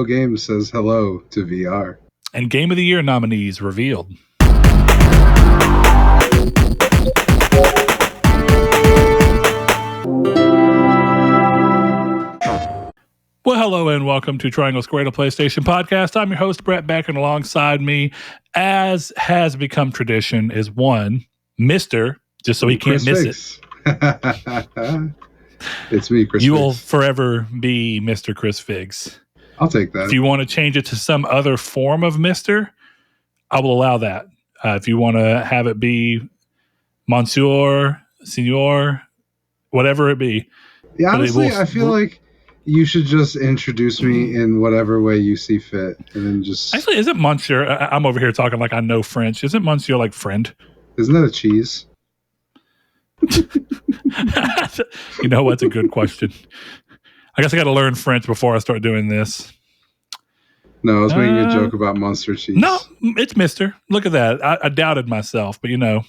Games says hello to VR. And Game of the Year nominees revealed. Well, hello and welcome to Triangle Square, the PlayStation podcast. I'm your host, Brett Beck, and alongside me, as has become tradition, is one, Mr., just so he can't miss it. It's me, Chris You Figgs. will forever be Mr. Chris Figgs. I'll take that. If you want to change it to some other form of Mr., I will allow that. If you want to have it be Monsieur, Senor, whatever it be. Yeah, honestly, I feel like you should just introduce me in whatever way you see fit, and then just... Actually, isn't Monsieur... I'm over here talking like I know French. Isn't Monsieur like friend? Isn't that a cheese? You know what's a good question. I guess I got to learn French before I start doing this. No, I was making a joke about Monster cheese. No, it's Mister. Look at that. I doubted myself, but you got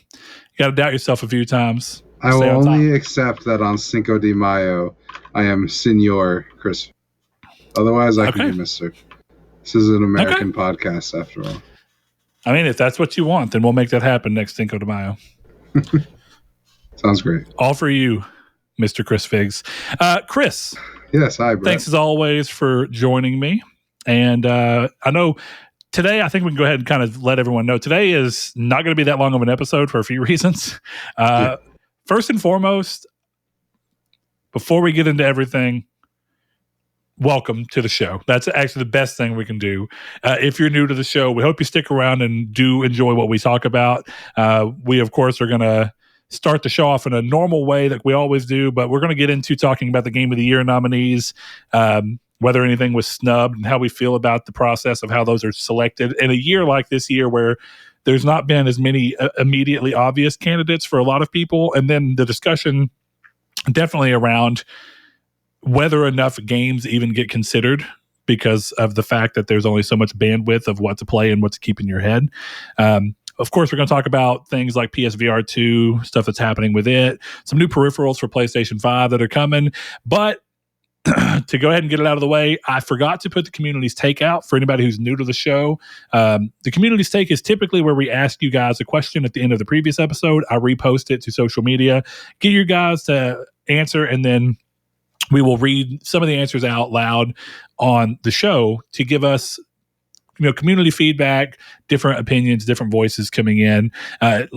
to doubt yourself a few times. I will only accept that on Cinco de Mayo, I am Senor Chris. Otherwise, I could be Mister. This is an American podcast, after all. I mean, if that's what you want, then we'll make that happen next Cinco de Mayo. Sounds great. All for you, Mr. Chris Figgs. Chris. Yes, hi, Brett. Thanks as always for joining me. And I know today, I think we can go ahead and kind of let everyone know today is not going to be that long of an episode for a few reasons. First and foremost, before we get into everything, welcome to the show. That's actually the best thing we can do. If you're new to the show, we hope you stick around and do enjoy what we talk about. We, of course, are going to start the show off in a normal way that we always do, but we're going to get into talking about the Game of the Year nominees, whether anything was snubbed and how we feel about the process of how those are selected. In a year like this year where there's not been as many immediately obvious candidates for a lot of people, and then the discussion definitely around whether enough games even get considered because of the fact that there's only so much bandwidth of what to play and what to keep in your head. Of course, we're going to talk about things like PSVR 2, stuff that's happening with it, some new peripherals for PlayStation 5 that are coming. But to go ahead and get it out of the way, I forgot to put the community's take out for anybody who's new to the show. The community's take is typically where we ask you guys a question at the end of the previous episode. I repost it to social media, get you guys to answer, and then we will read some of the answers out loud on the show to give us community feedback, different opinions, different voices coming in,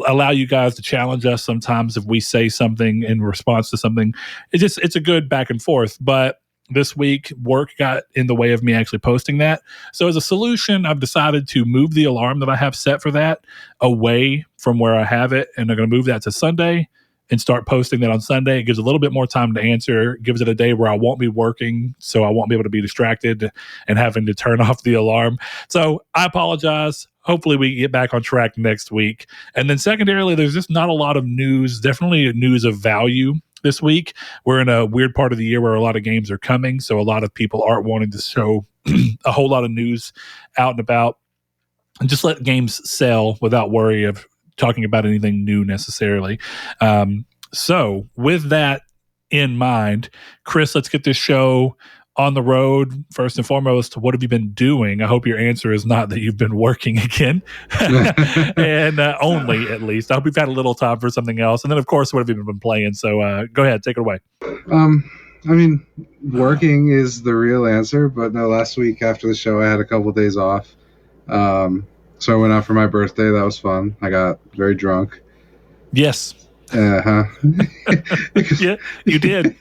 allow you guys to challenge us sometimes if we say something in response to something. It's a good back and forth. But this week, work got in the way of me actually posting that. So as a solution, I've decided to move the alarm that I have set for that away from where I have it. And I'm going to move that to Sunday and start posting that on Sunday. It gives a little bit more time to answer. It gives it a day where I won't be working, so I won't be able to be distracted and having to turn off the alarm. So I apologize. Hopefully we get back on track next week. And then secondarily, there's just not a lot of news, definitely news of value this week. We're in a weird part of the year where a lot of games are coming, so a lot of people aren't wanting to show a whole lot of news out and about. And just let games sell without worry of talking about anything new necessarily. So with that in mind, Chris, let's get this show on the road. First and foremost, what have you been doing? I hope your answer is not that you've been working again. And only, at least. I hope you've had a little time for something else. And then, of course, what have you been playing? So go ahead, take it away. I mean, working is the real answer, but no, last week after the show, I had a couple of days off. So I went out for my birthday. That was fun. I got very drunk. Yes. Yeah, you did.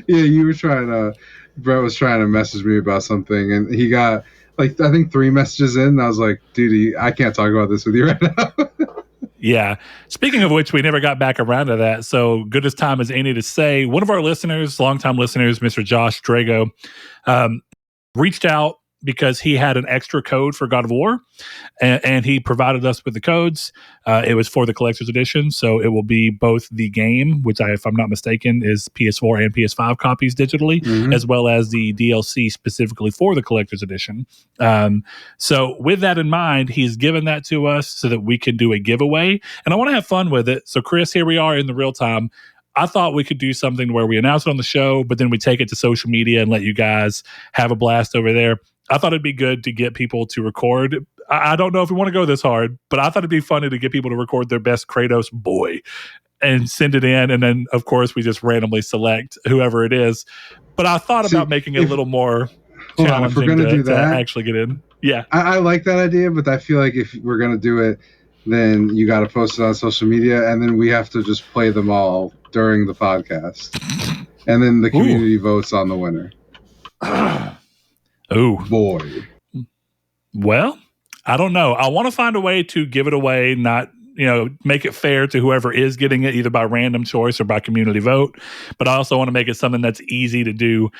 Yeah, Brett was trying to message me about something, and he got, I think 3 messages in, and I was like, dude, I can't talk about this with you right now. Yeah. Speaking of which, we never got back around to that. So good as time as any to say, one of our listeners, longtime listeners, Mr. Josh Drago, reached out because he had an extra code for God of War, and he provided us with the codes. It was for the collector's edition, so it will be both the game, which if I'm not mistaken, is PS4 and PS5 copies digitally, as well as the DLC specifically for the collector's edition. So with that in mind, he's given that to us so that we can do a giveaway, and I want to have fun with it. So Chris, here we are in the real time. I thought we could do something where we announce it on the show, but then we take it to social media and let you guys have a blast over there. I thought it'd be good to get people to record. I don't know if we want to go this hard, but I thought it'd be funny to get people to record their best Kratos boy and send it in. And then, of course, we just randomly select whoever it is. But I thought about making it a little more challenging to actually get in. Yeah. I like that idea, but I feel like if we're going to do it, then you got to post it on social media, and then we have to just play them all during the podcast. And then the community votes on the winner. Oh, boy. Well, I don't know. I want to find a way to give it away, not, make it fair to whoever is getting it, either by random choice or by community vote. But I also want to make it something that's easy to do.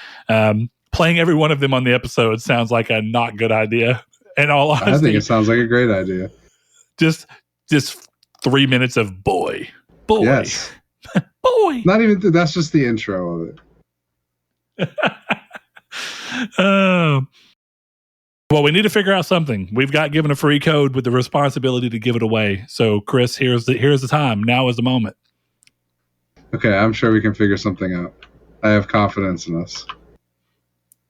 Playing every one of them on the episode sounds like a not good idea. In all honesty, I think it sounds like a great idea. Just 3 minutes of boy. Yes. Boy. Not even that's just the intro of it. Well, we need to figure out something. We've got given a free code with the responsibility to give it away. So, Chris, here's the time. Now is the moment. Okay, I'm sure we can figure something out. I have confidence in us.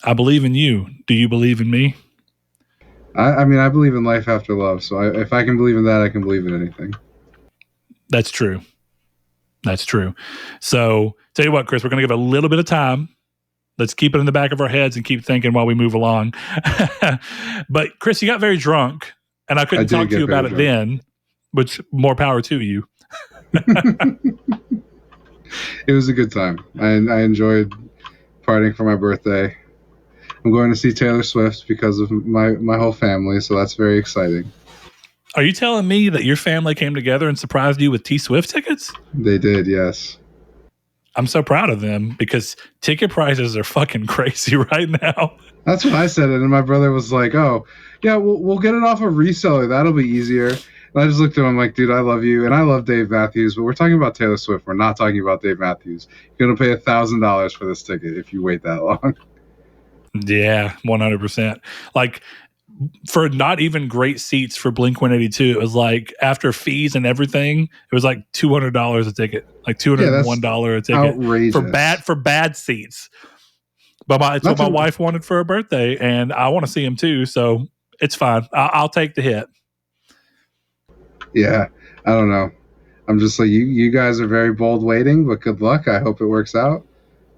I believe in you. Do you believe in me? I mean, I believe in life after love. So if I can believe in that, I can believe in anything. That's true. So, tell you what, Chris, we're going to give a little bit of time. Let's keep it in the back of our heads and keep thinking while we move along. But, Chris, you got very drunk, and I couldn't talk to you about it then, which more power to you. It was a good time. I enjoyed partying for my birthday. I'm going to see Taylor Swift because of my whole family, so that's very exciting. Are you telling me that your family came together and surprised you with T Swift tickets? They did, yes. I'm so proud of them because ticket prices are fucking crazy right now. That's what I said, and my brother was like, "Oh, yeah, we'll get it off a reseller. That'll be easier." And I just looked at him like, "Dude, I love you, and I love Dave Matthews, but we're talking about Taylor Swift. We're not talking about Dave Matthews. You're gonna pay $1,000 for this ticket if you wait that long." Yeah, 100%. Like, for not even great seats for Blink-182, it was like, after fees and everything, it was like $200 a ticket, like $201 a ticket. Outrageous. for bad seats. But it's what my wife wanted for her birthday, and I want to see him too, so it's fine. I'll take the hit. Yeah, I don't know. I'm just like, you guys are very bold waiting, but good luck. I hope it works out.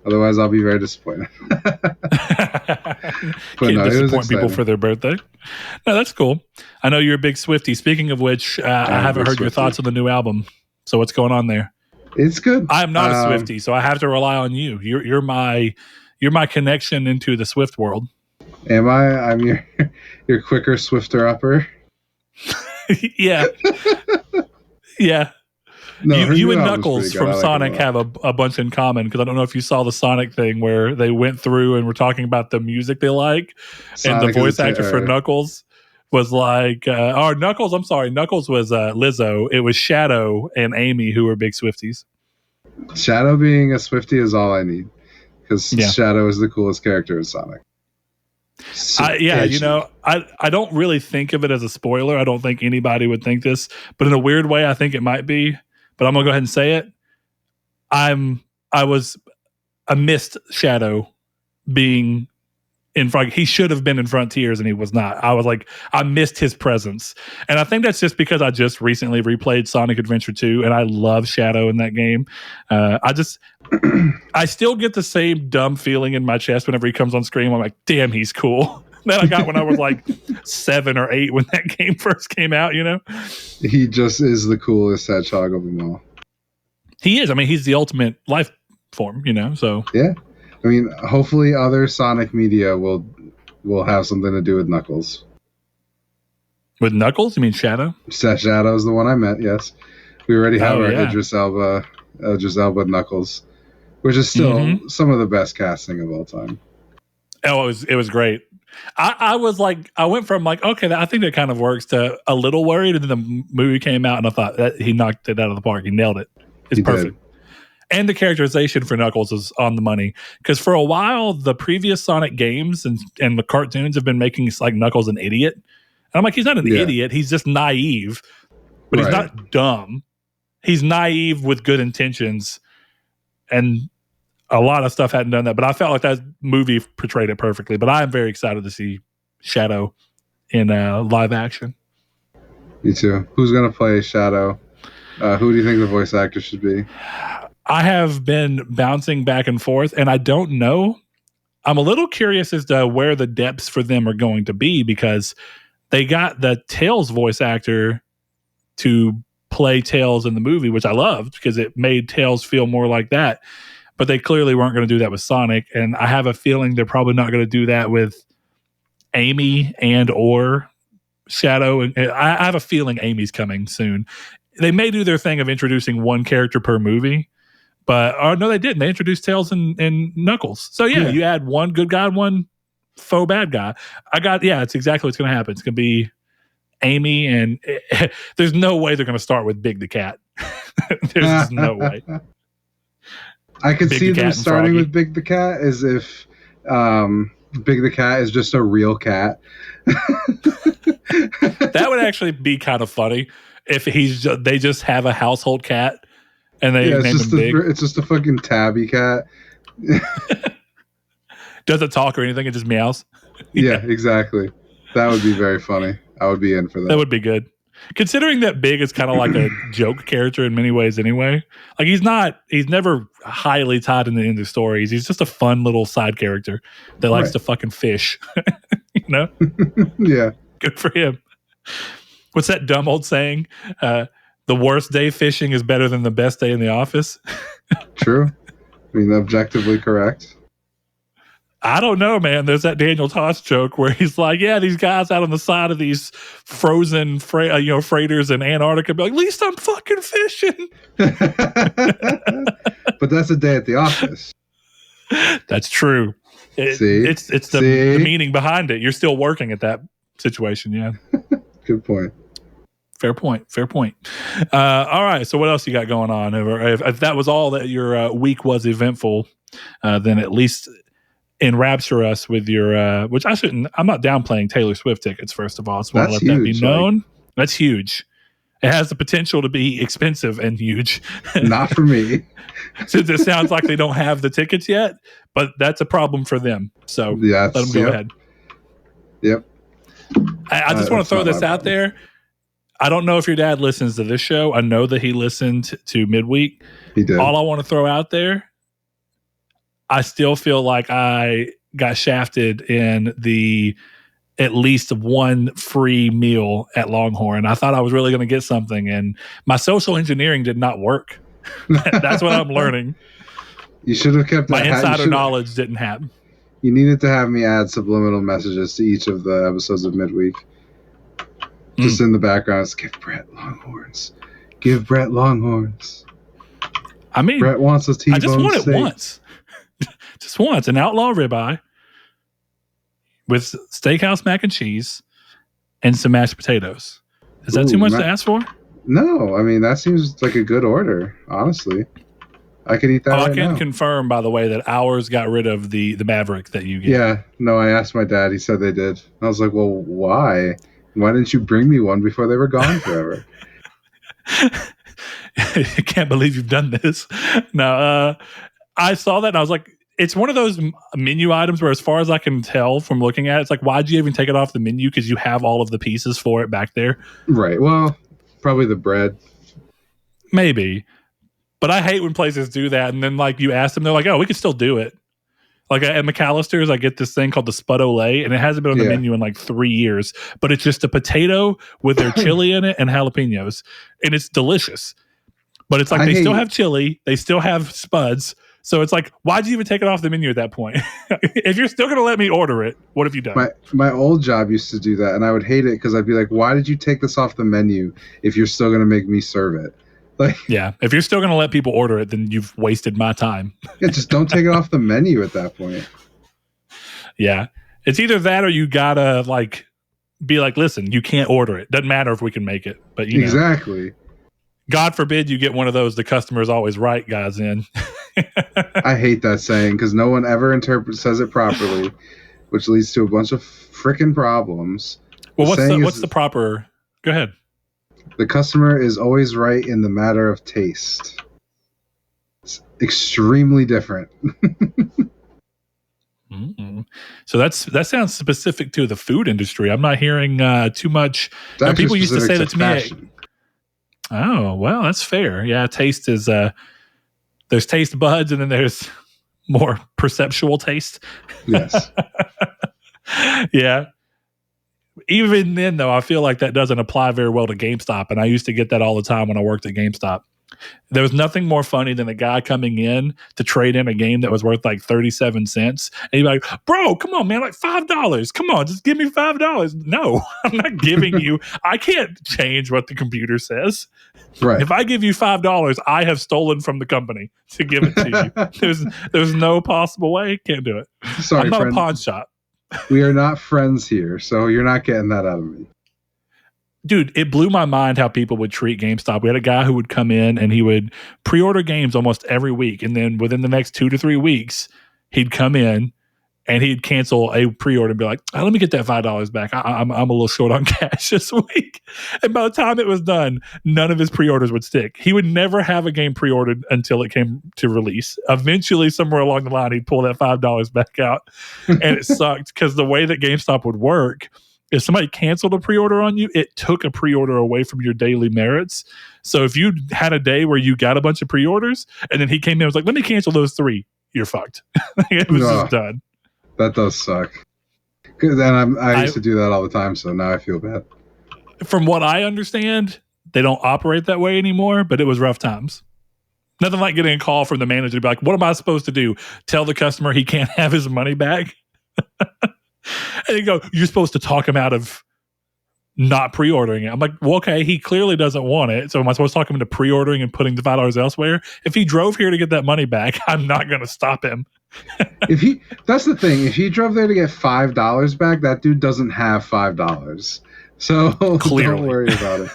Otherwise, I'll be very disappointed. Can't disappoint people for their birthday. No, that's cool. I know you're a big Swiftie. Speaking of which, I haven't heard your thoughts on the new album. So what's going on there? It's good. I am not a Swiftie, so I have to rely on you. You're my connection into the Swift world. Am I? I'm your quicker, swifter upper. Yeah. Yeah. No, you and Knuckles from Sonic have a bunch in common, because I don't know if you saw the Sonic thing where they went through and were talking about the music they like, and the voice actor for Knuckles was like, Knuckles was Lizzo. It was Shadow and Amy who were big Swifties. Shadow being a Swiftie is all I need, because Shadow is the coolest character in Sonic. So I don't really think of it as a spoiler. I don't think anybody would think this, but in a weird way, I think it might be. But I'm gonna go ahead and say it. I missed Shadow being in front. He should have been in Frontiers, and he was not. I was like, I missed his presence, and I think that's just because I just recently replayed Sonic Adventure 2, and I love Shadow in that game. I still get the same dumb feeling in my chest whenever he comes on screen. I'm like, damn, he's cool. That I got when I was like 7 or 8 when that game first came out, He just is the coolest hedgehog of them all. He is. I mean, he's the ultimate life form, so. Yeah. I mean, hopefully other Sonic media will have something to do with Knuckles. With Knuckles? You mean Shadow? Shadow is the one I meant, yes. We already have our Idris Elba Knuckles, which is still some of the best casting of all time. Oh, it was great. I was like, I went from like, okay, I think that kind of works, to a little worried, and then the movie came out, and I thought that he knocked it out of the park. He nailed it. It's perfect. And the characterization for Knuckles is on the money, because for a while, the previous Sonic games and the cartoons have been making like Knuckles an idiot. And I'm like, he's not an idiot. He's just naive, but he's not dumb. He's naive with good intentions. and a lot of stuff hadn't done that. But I felt like that movie portrayed it perfectly. But I am very excited to see Shadow in live action. Me too. Who's gonna play Shadow? Who do you think the voice actor should be? I have been bouncing back and forth, and I don't know. I'm a little curious as to where the depths for them are going to be, because they got the Tails voice actor to play Tails in the movie, which I loved because it made Tails feel more like that. But they clearly weren't going to do that with Sonic, and I have a feeling they're probably not going to do that with Amy and or Shadow. And I have a feeling Amy's coming soon. They may do their thing of introducing one character per movie, but no, they didn't. They introduced Tails and Knuckles. So yeah, you add one good guy, one faux bad guy. It's exactly what's going to happen. It's going to be Amy, and there's no way they're going to start with Big the Cat. There's just no way. I could see them starting with Big the Cat as if Big the Cat is just a real cat. That would actually be kind of funny if they just have a household cat and they name him Big. It's just a fucking tabby cat. Doesn't talk or anything, it just meows. Yeah, exactly. That would be very funny. I would be in for that. That would be good. Considering that Big is kind of like a joke character in many ways anyway. Like he's never highly tied into the stories. He's just a fun little side character that likes to fucking fish. You know? Yeah. Good for him. What's that dumb old saying? The worst day fishing is better than the best day in the office. True. I mean, objectively correct. I don't know, man. There's that Daniel Tosh joke where he's like, yeah, these guys out on the side of these frozen freighters in Antarctica be like, at least I'm fucking fishing. But that's a day at the office. That's true. It's the meaning behind it. You're still working at that situation, yeah. Good point. Fair point. All right, so what else you got going on? If that was all that your week was eventful, then at least enrapture us with your which I'm not downplaying Taylor Swift tickets, first of all. I just want to let that be known. That's huge. It has the potential to be expensive and huge. Not for me. Since it sounds like they don't have the tickets yet, but that's a problem for them. So let them go ahead. Yep. I just want to throw this out there. I don't know if your dad listens to this show. I know that he listened to Midweek. He did. All I want to throw out there, I still feel like I got shafted in the at least one free meal at Longhorn. I thought I was really going to get something, and my social engineering did not work. That's what I'm learning. You should have kept my insider knowledge didn't happen. You needed to have me add subliminal messages to each of the episodes of Midweek. Just in the background, it's give Brett Longhorns. Give Brett Longhorns. I mean, Brett wants a T-bone I just want it steak. once. Just once. An outlaw ribeye with steakhouse mac and cheese and some mashed potatoes. Is that too much to ask for? No. I mean, that seems like a good order, honestly. I could eat that right now. I can confirm, by the way, that ours got rid of the Maverick that you get. Yeah. No, I asked my dad. He said they did. I was like, well, why? Why didn't you bring me one before they were gone forever? I can't believe you've done this. No, I saw that and I was like, it's one of those menu items where, as far as I can tell from looking at it, it's like, why'd you even take it off the menu? Because you have all of the pieces for it back there. Right. Well, probably the bread. Maybe. But I hate when places do that. And then, like, you ask them, they're like, oh, we can still do it. Like at McAllister's, I get this thing called the Spud Olay, and it hasn't been on the menu in like 3 years. But it's just a potato with their chili in it and jalapenos. And it's delicious. But it's like they still have chili. They still have spuds. So it's like, why'd you even take it off the menu at that point? If you're still going to let me order it, what have you done? My old job used to do that, and I would hate it because I'd be like, why did you take this off the menu if you're still going to make me serve it? Like, yeah, if you're still going to let people order it, then you've wasted my time. Yeah, just don't take it off the menu at that point. Yeah. It's either that or you got to like be like, listen, you can't order it. Doesn't matter if we can make it. But you know. Exactly. God forbid you get one of those the customer is always right guys in. I hate that saying because no one ever says it properly, which leads to a bunch of freaking problems. Well, what's the proper? Go ahead. The customer is always right in the matter of taste. It's extremely different. Mm-hmm. So that sounds specific to the food industry. I'm not hearing too much. It's actually People used to specific say to that to me. fashion. Oh, well, that's fair. Yeah, taste is there's taste buds, and then there's more perceptual taste. Yes. Yeah. Even then, though, I feel like that doesn't apply very well to GameStop, and I used to get that all the time when I worked at GameStop. There was nothing more funny than a guy coming in to trade in a game that was worth like 37 cents. And he'd be like, bro, come on, man, like $5. Come on, just give me $5. No, I'm not giving you, I can't change what the computer says. Right. If I give you $5, I have stolen from the company to give it to you. There's no possible way. Can't do it. Sorry, I'm not friend. a pawn shop. We are not friends here, so you're not getting that out of me. Dude, it blew my mind how people would treat GameStop. We had a guy who would come in and he would pre-order games almost every week. And then within the next 2 to 3 weeks, he'd come in and he'd cancel a pre-order and be like, oh, let me get that $5 back. I'm a little short on cash this week. And by the time it was done, none of his pre-orders would stick. He would never have a game pre-ordered until it came to release. Eventually, somewhere along the line, he'd pull that $5 back out. And it sucked because the way that GameStop would work, if somebody canceled a pre-order on you, it took a pre-order away from your daily merits. So if you had a day where you got a bunch of pre-orders and then he came in and was like, let me cancel those 3, you're fucked. It was just done. That does suck. And I used to do that all the time, so now I feel bad. From what I understand, they don't operate that way anymore, but it was rough times. Nothing like getting a call from the manager to be like, what am I supposed to do? Tell the customer he can't have his money back? And you go, you're supposed to talk him out of not pre-ordering it. I'm like, well, okay, he clearly doesn't want it. So am I supposed to talk him into pre-ordering and putting the $5 elsewhere? If he drove here to get that money back, I'm not going to stop him. That's the thing. If he drove there to get $5 back, that dude doesn't have $5. So don't worry about it.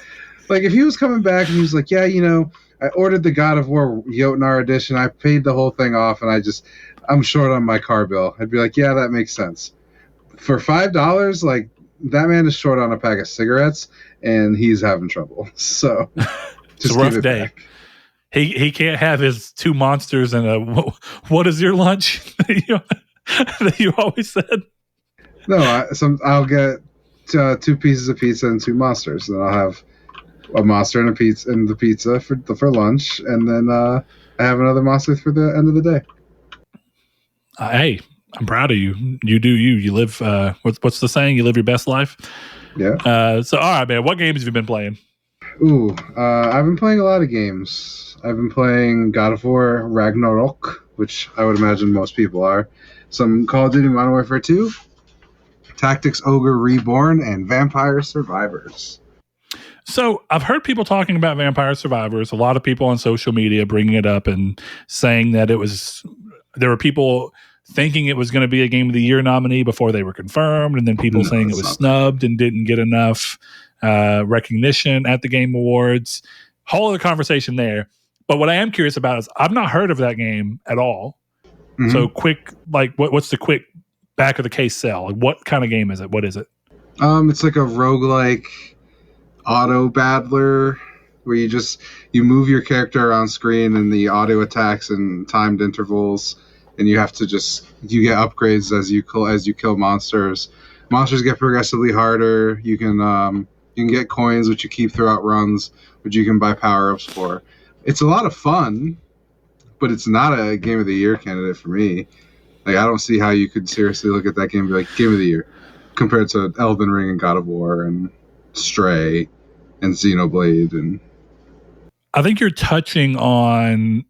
Like if he was coming back and he was like, yeah, I ordered the God of War Jotnar edition. I paid the whole thing off and I'm short on my car bill. I'd be like, yeah, that makes sense. For $5, like that man is short on a pack of cigarettes and he's having trouble. So just it's a rough day. Back. He can't have his 2 monsters and a what is your lunch that you always said. No, I'll get 2 pieces of pizza and 2 monsters, and I'll have a monster and a pizza and the pizza for lunch, and then I have another monster for the end of the day. Hey, I'm proud of you. You do you. You live. What's the saying? You live your best life. Yeah. So all right, man. What games have you been playing? Ooh, I've been playing a lot of games. I've been playing God of War Ragnarok, which I would imagine most people are. Some Call of Duty Modern Warfare 2, Tactics Ogre Reborn, and Vampire Survivors. So I've heard people talking about Vampire Survivors. A lot of people on social media bringing it up and saying that there were people thinking it was going to be a Game of the Year nominee before they were confirmed, and then people saying it was snubbed and didn't get enough recognition at the Game Awards. Whole other conversation there. But what I am curious about is I've not heard of that game at all. Mm-hmm. So quick, like what's the quick back of the case sell? Like what kind of game is it? What is it? It's like a roguelike auto battler where you move your character around screen and the auto attacks in timed intervals, and you have to you get upgrades as you kill monsters. Monsters get progressively harder. You can get coins which you keep throughout runs, which you can buy power-ups for. It's a lot of fun, but it's not a Game of the Year candidate for me. Like I don't see how you could seriously look at that game and be like Game of the Year compared to Elden Ring and God of War and Stray and Xenoblade. And I think you're touching on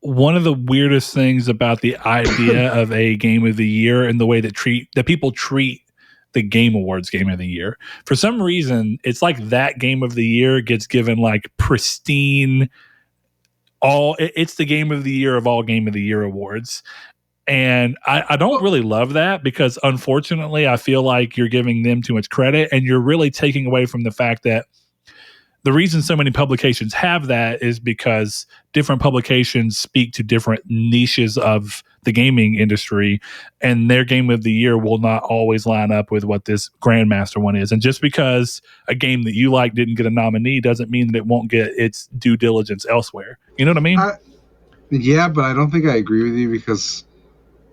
one of the weirdest things about the idea of a Game of the Year and the way that people treat the Game Awards Game of the Year. For some reason, it's like that Game of the Year gets given like pristine. It's the Game of the Year of all Game of the Year awards. And I don't really love that because unfortunately I feel like you're giving them too much credit and you're really taking away from the fact that the reason so many publications have that is because different publications speak to different niches of the gaming industry, and their Game of the Year will not always line up with what this Grandmaster one is. And just because a game that you like didn't get a nominee doesn't mean that it won't get its due diligence elsewhere. You know what I mean? Yeah, but I don't think I agree with you because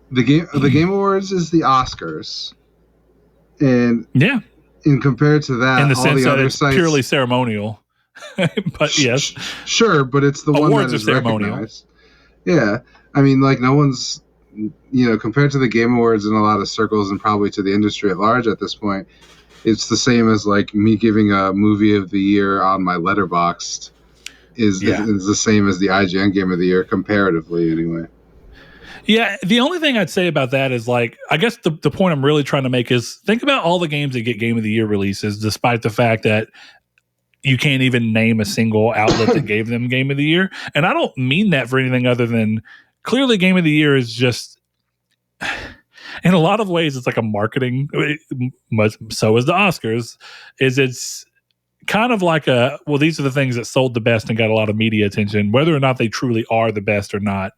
the Game Awards is the Oscars, and Yeah, compared to in that, the all sense the that other it's purely sites, ceremonial. But yes, sure, but it's the one that awards are is ceremonial. recognized. Yeah, I mean, like no one's, compared to the Game Awards in a lot of circles and probably to the industry at large at this point, it's the same as like me giving a movie of the year on my Letterboxd Yeah. is the same as the IGN Game of the Year comparatively anyway. Yeah, the only thing I'd say about that is like, I guess the point I'm really trying to make is think about all the games that get Game of the Year releases, despite the fact that you can't even name a single outlet that gave them Game of the Year. And I don't mean that for anything other than clearly Game of the Year is just, in a lot of ways, it's like a marketing, so is the Oscars, it's kind of like these are the things that sold the best and got a lot of media attention. Whether or not they truly are the best or not,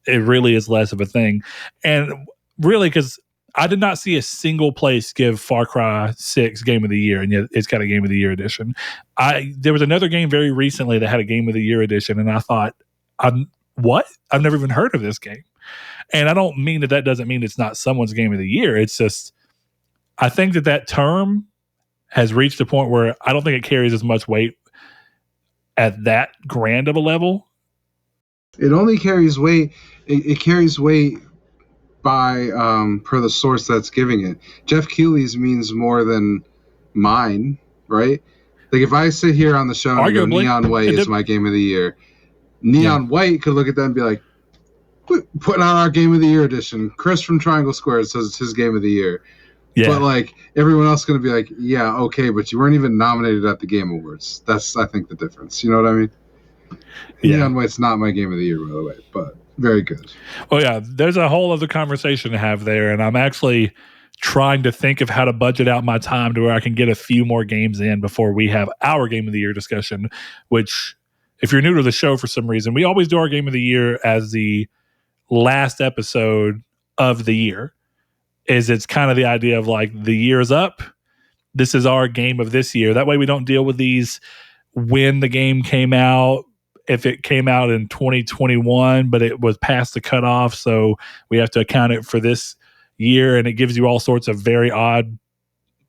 it really is less of a thing. And really, because I did not see a single place give Far Cry 6 Game of the Year, and yet it's got a Game of the Year edition. There was another game very recently that had a Game of the Year edition, and I thought, what? I've never even heard of this game. And I don't mean that doesn't mean it's not someone's Game of the Year. It's just, I think that term has reached a point where I don't think it carries as much weight at that grand of a level. It only carries weight. It carries weight by per the source that's giving it. Jeff Keighley's means more than mine, right? Like if I sit here on the show and I go, Arguably, Neon White is my Game of the Year, Neon White could look at that and be like, putting out our Game of the Year edition. Chris from Triangle Square says it's his Game of the Year. Yeah. But like everyone else is going to be like, yeah, okay, but you weren't even nominated at the Game Awards. That's, I think, the difference. You know what I mean? Yeah. Neon White's not my Game of the Year, by the way, but very good. Well, yeah, there's a whole other conversation to have there, and I'm actually trying to think of how to budget out my time to where I can get a few more games in before we have our Game of the Year discussion, which, if you're new to the show for some reason, we always do our Game of the Year as the last episode of the year. It's kind of the idea of like, the year's up, this is our game of this year. That way we don't deal with these when the game came out, if it came out in 2021, but it was past the cutoff, so we have to account it for this year, and it gives you all sorts of very odd,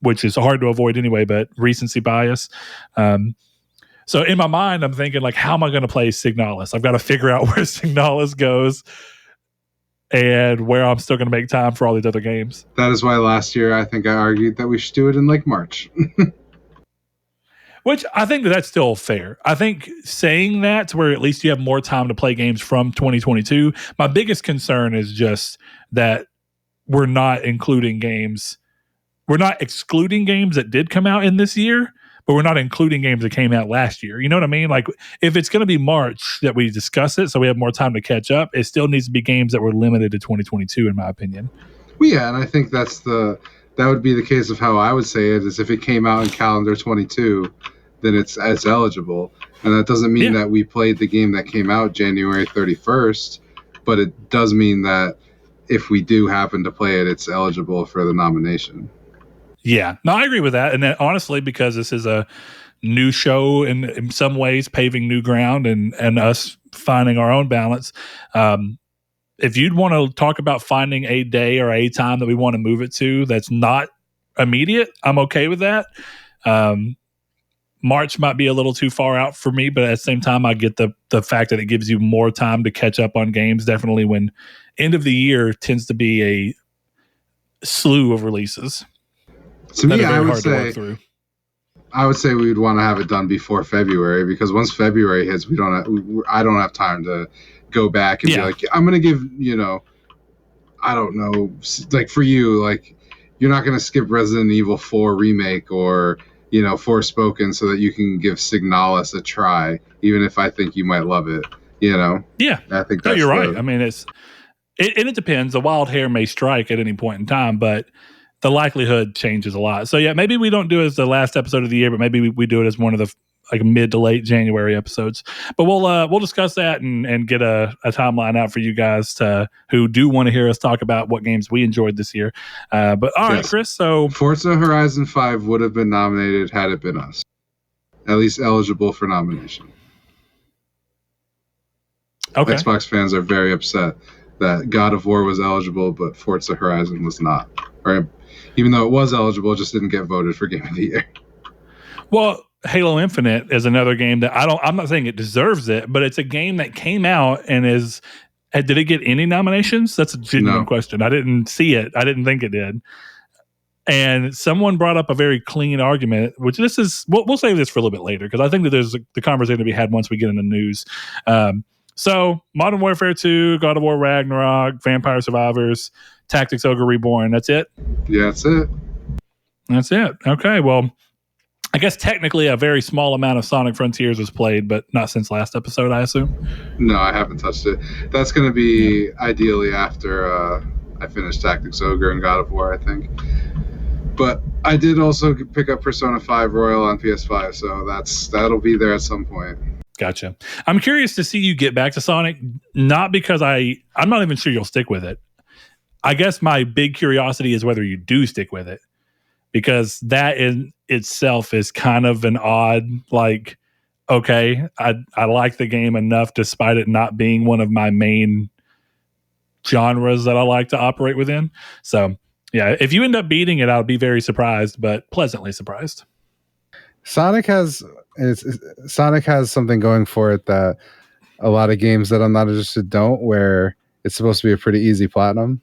which is hard to avoid anyway, but recency bias. So in my mind, I'm thinking like, how am I going to play Signalis? I've got to figure out where Signalis goes and where I'm still going to make time for all these other games. That is why last year I think I argued that we should do it in like March. Which I think that's still fair. I think saying that to where at least you have more time to play games from 2022. My biggest concern is just that we're not including games. We're not excluding games that did come out in this year, but we're not including games that came out last year. You know what I mean? Like, if it's going to be March that we discuss it, so we have more time to catch up, it still needs to be games that were limited to 2022, in my opinion. Well, yeah, and I think that would be the case of how I would say it, is if it came out in calendar 22, then it's eligible. And that doesn't mean that we played the game that came out January 31st, but it does mean that if we do happen to play it, it's eligible for the nomination. Yeah, no, I agree with that. And then, honestly, because this is a new show in some ways, paving new ground and us finding our own balance. If you'd want to talk about finding a day or a time that we want to move it to that's not immediate, I'm okay with that. March might be a little too far out for me, but at the same time, I get the fact that it gives you more time to catch up on games, definitely when end of the year tends to be a slew of releases. To me, I would say we would want to have it done before February, because once February hits, I don't have time to go back and be like, I'm going to give, I don't know, like for you, like you're not going to skip Resident Evil 4 remake or, Forspoken so that you can give Signalis a try, even if I think you might love it, Yeah. I think that's you're right. I mean, it depends. The wild hair may strike at any point in time, but the likelihood changes a lot. So yeah, maybe we don't do it as the last episode of the year, but maybe we do it as one of the like mid to late January episodes. But we'll discuss that and get a timeline out for you guys who do want to hear us talk about what games we enjoyed this year. But all right, Chris. So Forza Horizon 5 would have been nominated had it been us, at least eligible for nomination. Okay. Xbox fans are very upset that God of War was eligible, but Forza Horizon was not. Or even though it was eligible, it just didn't get voted for Game of the Year. Well, Halo Infinite is another game that I'm not saying it deserves it, but it's a game that came out and is. Did it get any nominations? That's a genuine question. I didn't see it. I didn't think it did. And someone brought up a very clean argument, which this is. We'll save this for a little bit later because I think that there's the conversation to be had once we get into news. So, Modern Warfare 2, God of War Ragnarok, Vampire Survivors, Tactics Ogre Reborn. That's it? Yeah, that's it. That's it. Okay, well, I guess technically a very small amount of Sonic Frontiers was played, but not since last episode, I assume. No, I haven't touched it. That's going to be ideally after I finish Tactics Ogre and God of War, I think. But I did also pick up Persona 5 Royal on PS5, so that'll be there at some point. Gotcha. I'm curious to see you get back to Sonic, not because I'm not even sure you'll stick with it. I guess my big curiosity is whether you do stick with it, because that in itself is kind of an odd, like, okay, I like the game enough despite it not being one of my main genres that I like to operate within. So, yeah, if you end up beating it, I'll be very surprised, but pleasantly surprised. Sonic has something going for it that a lot of games that I'm not interested don't, where it's supposed to be a pretty easy platinum.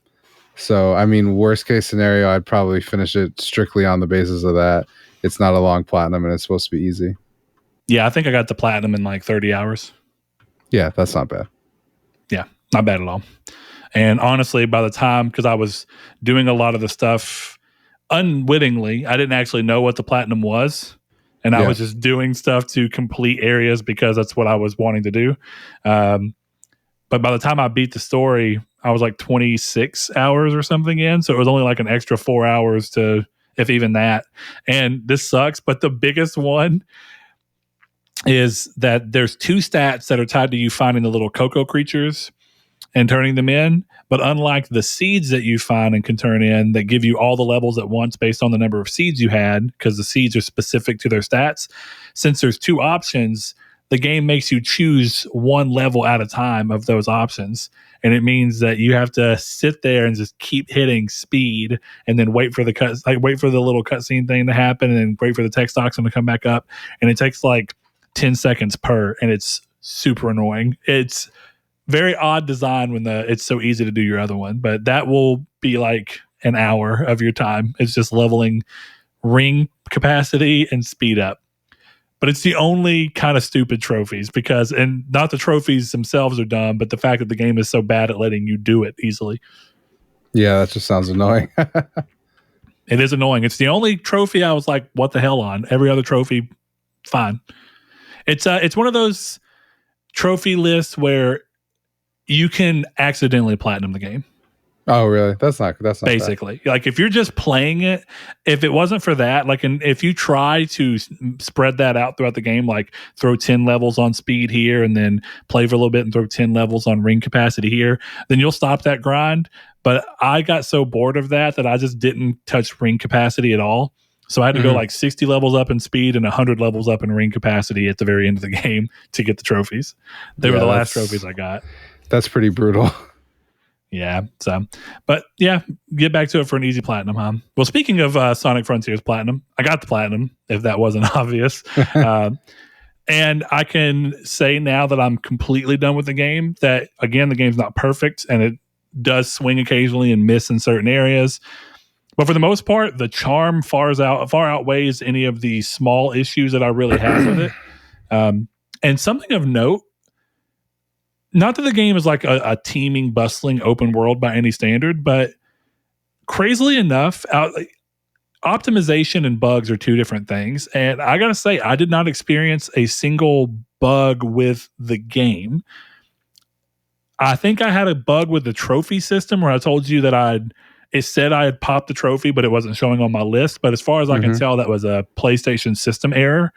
So, I mean, worst case scenario, I'd probably finish it strictly on the basis of that. It's not a long platinum and it's supposed to be easy. Yeah, I think I got the platinum in like 30 hours. Yeah, that's not bad. Yeah, not bad at all. And honestly, by the time, because I was doing a lot of the stuff unwittingly, I didn't actually know what the platinum was. And I was just doing stuff to complete areas because that's what I was wanting to do. But by the time I beat the story, I was like 26 hours or something in. So it was only like an extra 4 hours to, if even that. And this sucks. But the biggest one is that there's 2 stats that are tied to you finding the little cocoa creatures and turning them in. But unlike the seeds that you find and can turn in that give you all the levels at once based on the number of seeds you had, because the seeds are specific to their stats, since there's 2 options, the game makes you choose 1 level at a time of those options. And it means that you have to sit there and just keep hitting speed and then wait for wait for the little cutscene thing to happen and then wait for the text option to come back up. And it takes like 10 seconds per, and it's super annoying. It's very odd design when it's so easy to do your other one, but that will be like an hour of your time. It's just leveling ring capacity and speed up. But it's the only kind of stupid trophies and not the trophies themselves are dumb, but the fact that the game is so bad at letting you do it easily. Yeah, that just sounds annoying. It is annoying. It's the only trophy I was like, what the hell on? Every other trophy, fine. It's one of those trophy lists where you can accidentally platinum the game. Oh, really? That's not basically bad. Like if you're just playing it, if it wasn't for that, like, and if you try to spread that out throughout the game, like throw 10 levels on speed here and then play for a little bit and throw 10 levels on ring capacity here, then you'll stop that grind. But I got so bored of that I just didn't touch ring capacity at all. So I had to go like 60 levels up in speed and 100 levels up in ring capacity at the very end of the game to get the trophies. They were the last trophies I got. That's pretty brutal. Yeah. So, but yeah, get back to it for an easy platinum, huh? Well, speaking of Sonic Frontiers Platinum, I got the platinum, if that wasn't obvious. And I can say now that I'm completely done with the game that, again, the game's not perfect and it does swing occasionally and miss in certain areas. But for the most part, the charm far outweighs any of the small issues that I really have with it. And something of note, not that the game is like a teeming, bustling open world by any standard, but crazily enough, optimization and bugs are 2 different things. And I got to say, I did not experience a single bug with the game. I think I had a bug with the trophy system where I told you that it said I had popped the trophy, but it wasn't showing on my list. But as far as I can tell, that was a PlayStation system error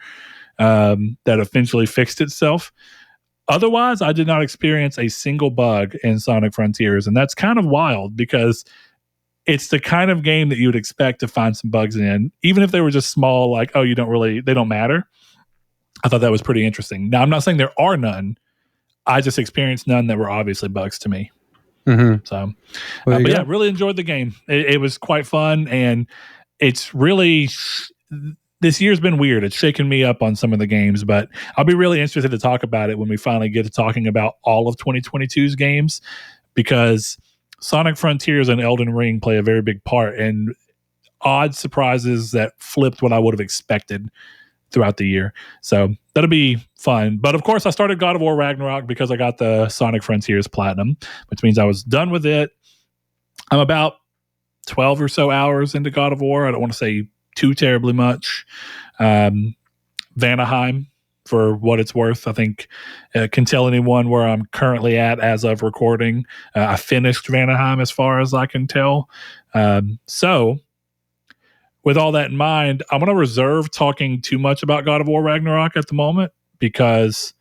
that eventually fixed itself. Otherwise, I did not experience a single bug in Sonic Frontiers, and that's kind of wild because it's the kind of game that you would expect to find some bugs in, even if they were just small, like, oh, they don't matter. I thought that was pretty interesting. Now, I'm not saying there are none. I just experienced none that were obviously bugs to me. Mm-hmm. So, Well, but yeah, really enjoyed the game. It was quite fun, and it's really this year's been weird. It's shaken me up on some of the games, but I'll be really interested to talk about it when we finally get to talking about all of 2022's games, because Sonic Frontiers and Elden Ring play a very big part in odd surprises that flipped what I would have expected throughout the year. So that'll be fun. But of course, I started God of War Ragnarok because I got the Sonic Frontiers Platinum, which means I was done with it. I'm about 12 or so hours into God of War. I don't want to say too terribly much. Vanaheim, for what it's worth, I think can tell anyone where I'm currently at as of recording. I finished Vanaheim as far as I can tell. So with all that in mind, I'm going to reserve talking too much about God of War Ragnarok at the moment, because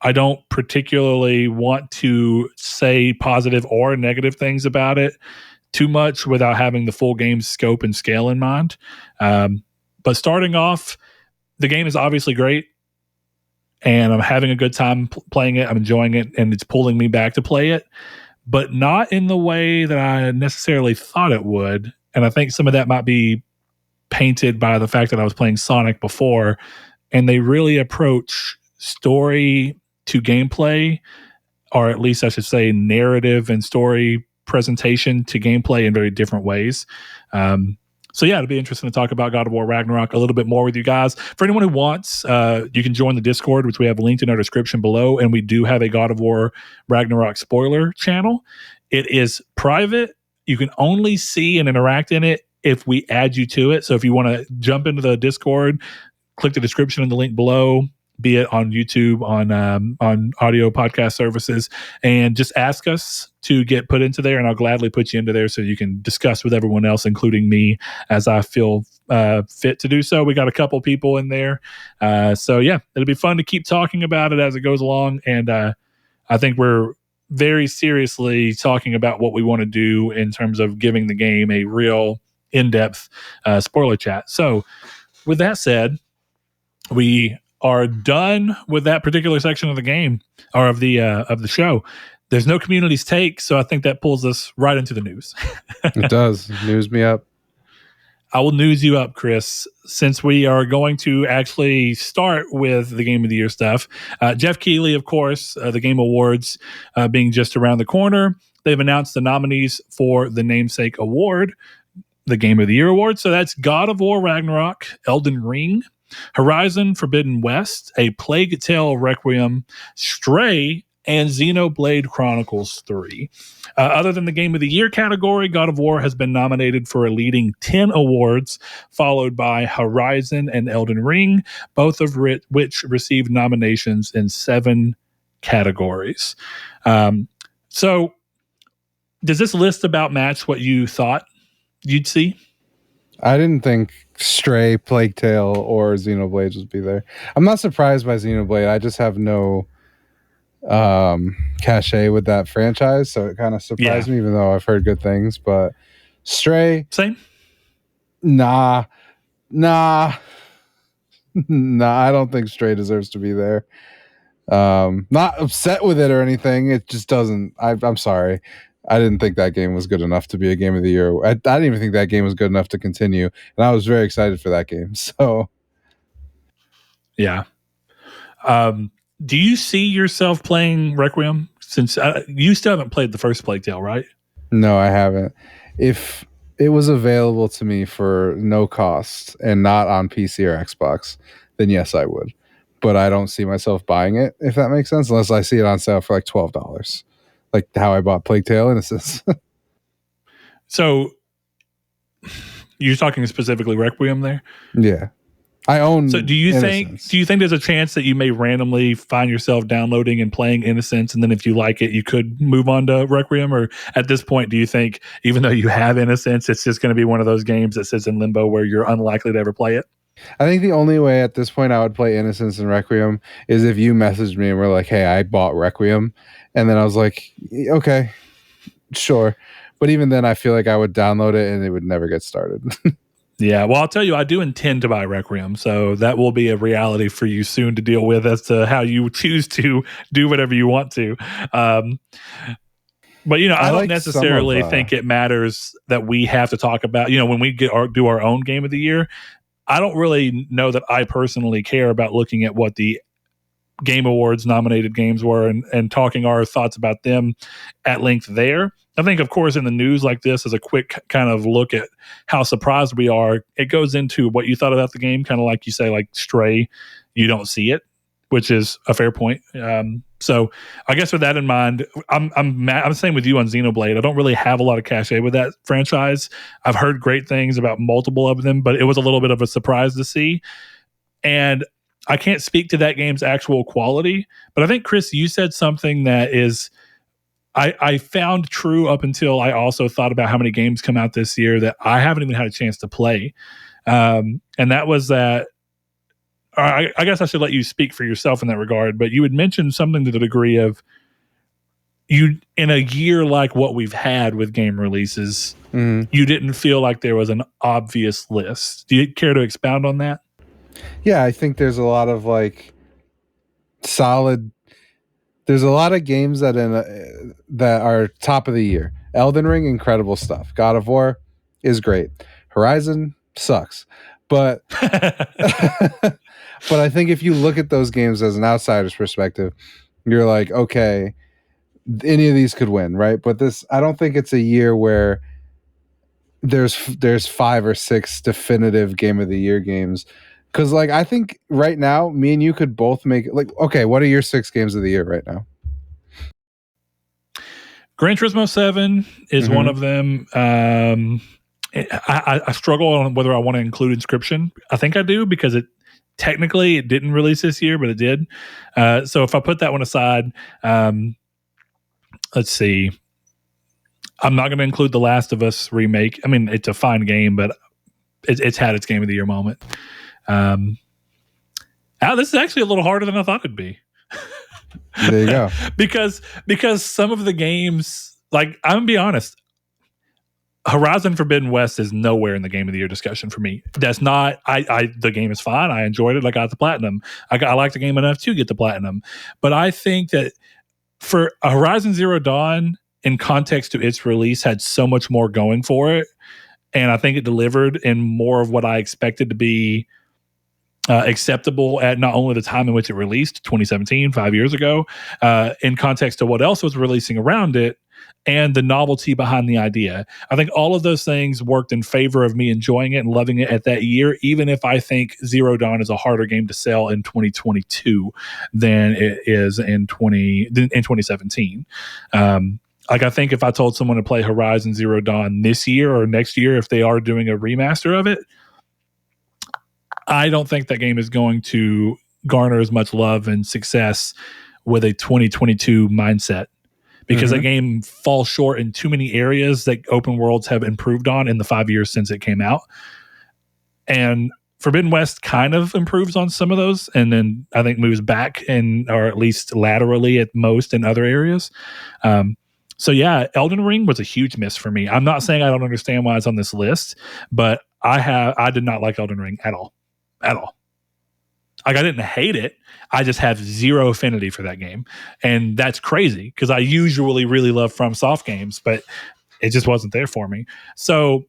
I don't particularly want to say positive or negative things about it too much without having the full game's scope and scale in mind. But starting off, the game is obviously great, and I'm having a good time playing it. I'm enjoying it, and it's pulling me back to play it, but not in the way that I necessarily thought it would. And I think some of that might be painted by the fact that I was playing Sonic before, and they really approach story to gameplay, or at least I should say narrative and story presentation to gameplay in very different ways. So yeah, it'll be interesting to talk about God of War Ragnarok a little bit more with you guys. For anyone who wants, you can join the Discord, which we have linked in our description below, and we do have a God of War Ragnarok spoiler channel. It is private. You can only see and interact in it if we add you to it. So if you want to jump into the Discord, click the description in the link below, be it on YouTube, on audio podcast services, and just ask us to get put into there, and I'll gladly put you into there so you can discuss with everyone else, including me, as I feel fit to do so. We got a couple people in there. So yeah, it'll be fun to keep talking about it as it goes along, and I think we're very seriously talking about what we want to do in terms of giving the game a real in-depth spoiler chat. So with that said, we are done with that particular section of the game, or of the show. There's no community's take, so I think that pulls us right into the news. It does. News me up. I will news you up, Chris, since we are going to actually start with the Game of the Year stuff. Jeff Keighley, of course, the Game Awards being just around the corner. They've announced the nominees for the Namesake Award, the Game of the Year Award. So that's God of War Ragnarok, Elden Ring, Horizon Forbidden West, A Plague Tale Requiem, Stray, and Xenoblade Chronicles 3. Other than the Game of the Year category, God of War has been nominated for a leading 10 awards, followed by Horizon and Elden Ring, both of which received nominations in 7 categories. So does this list about match what you thought you'd see? I didn't think Stray, Plague Tale, or Xenoblade would be there. I'm not surprised by Xenoblade. I just have no cachet with that franchise, so it kind of surprised me, even though I've heard good things. But Stray, same. Nah. I don't think Stray deserves to be there. Not upset with it or anything. It just doesn't. I'm sorry. I didn't think that game was good enough to be a Game of the Year. I didn't even think that game was good enough to continue, and I was very excited for that game. So, yeah. Do you see yourself playing Requiem? Since you still haven't played the first Plague Tale, right? No, I haven't. If it was available to me for no cost and not on PC or Xbox, then yes, I would. But I don't see myself buying it, if that makes sense, unless I see it on sale for like $12. Like how I bought Plague Tale Innocence. So you're talking specifically Requiem there? Yeah. I own. So do you Innocence. think there's a chance that you may randomly find yourself downloading and playing Innocence, and then if you like it, you could move on to Requiem? Or at this point, do you think even though you have Innocence, it's just going to be one of those games that sits in limbo where you're unlikely to ever play it? I think the only way at this point I would play Innocence and Requiem is if you messaged me and were like, hey, I bought Requiem. And then I was like, okay, sure. But even then, I feel like I would download it and it would never get started. Yeah, well, I'll tell you, I do intend to buy Requiem, so that will be a reality for you soon to deal with as to how you choose to do whatever you want to. Um, but I don't like some of necessarily think it matters that we have to talk about. When we do our own game of the year, I don't really know that I personally care about looking at what the Game Awards nominated games were and talking our thoughts about them at length there. I think, of course, in the news like this, as a quick kind of look at how surprised we are, it goes into what you thought about the game, kind of like you say, like Stray, you don't see it, which is a fair point. So I guess with that in mind, I'm the same with you on Xenoblade. I don't really have a lot of cachet with that franchise. I've heard great things about multiple of them, but it was a little bit of a surprise to see. And I can't speak to that game's actual quality, but I think, Chris, you said something that is I found true up until I also thought about how many games come out this year that I haven't even had a chance to play. And that was that. I guess I should let you speak for yourself in that regard, but you had mentioned something to the degree of you in a year like what we've had with game releases, you didn't feel like there was an obvious list. Do you care to expound on that? Yeah, I think there's a lot of solid. There's a lot of games that that are top of the year. Elden Ring, incredible stuff. God of War is great. Horizon sucks, but but I think if you look at those games as an outsider's perspective, you're like, okay, any of these could win, right? But I don't think it's a year where there's 5 or 6 definitive game of the year games. Because I think right now, me and you could both make okay, what are your 6 games of the year right now? Gran Turismo 7 is one of them. I struggle on whether I want to include Inscription. I think I do because it didn't release this year, but it did. So if I put that one aside, let's see. I'm not going to include The Last of Us remake. I mean, it's a fine game, but it's had its game of the year moment. This is actually a little harder than I thought it'd be. There you go. because some of the games, I'm gonna be honest, Horizon Forbidden West is nowhere in the game of the year discussion for me. That's not. The game is fine. I enjoyed it. I got the platinum. I liked the game enough to get the platinum. But I think that for Horizon Zero Dawn, in context to its release, had so much more going for it, and I think it delivered in more of what I expected to be acceptable at not only the time in which it released, 2017, 5 years ago, in context to what else was releasing around it, and the novelty behind the idea. I think all of those things worked in favor of me enjoying it and loving it at that year, even if I think Zero Dawn is a harder game to sell in 2022 than it is in 2017. I think if I told someone to play Horizon Zero Dawn this year or next year, if they are doing a remaster of it, I don't think that game is going to garner as much love and success with a 2022 mindset, because that game falls short in too many areas that open worlds have improved on in the 5 years since it came out. And Forbidden West kind of improves on some of those, and then I think moves back, or at least laterally at most in other areas. So yeah, Elden Ring was a huge miss for me. I'm not saying I don't understand why it's on this list, but I did not like Elden Ring at all. I didn't hate it. I just have zero affinity for that game. And that's crazy because I usually really love FromSoft games, but it just wasn't there for me. So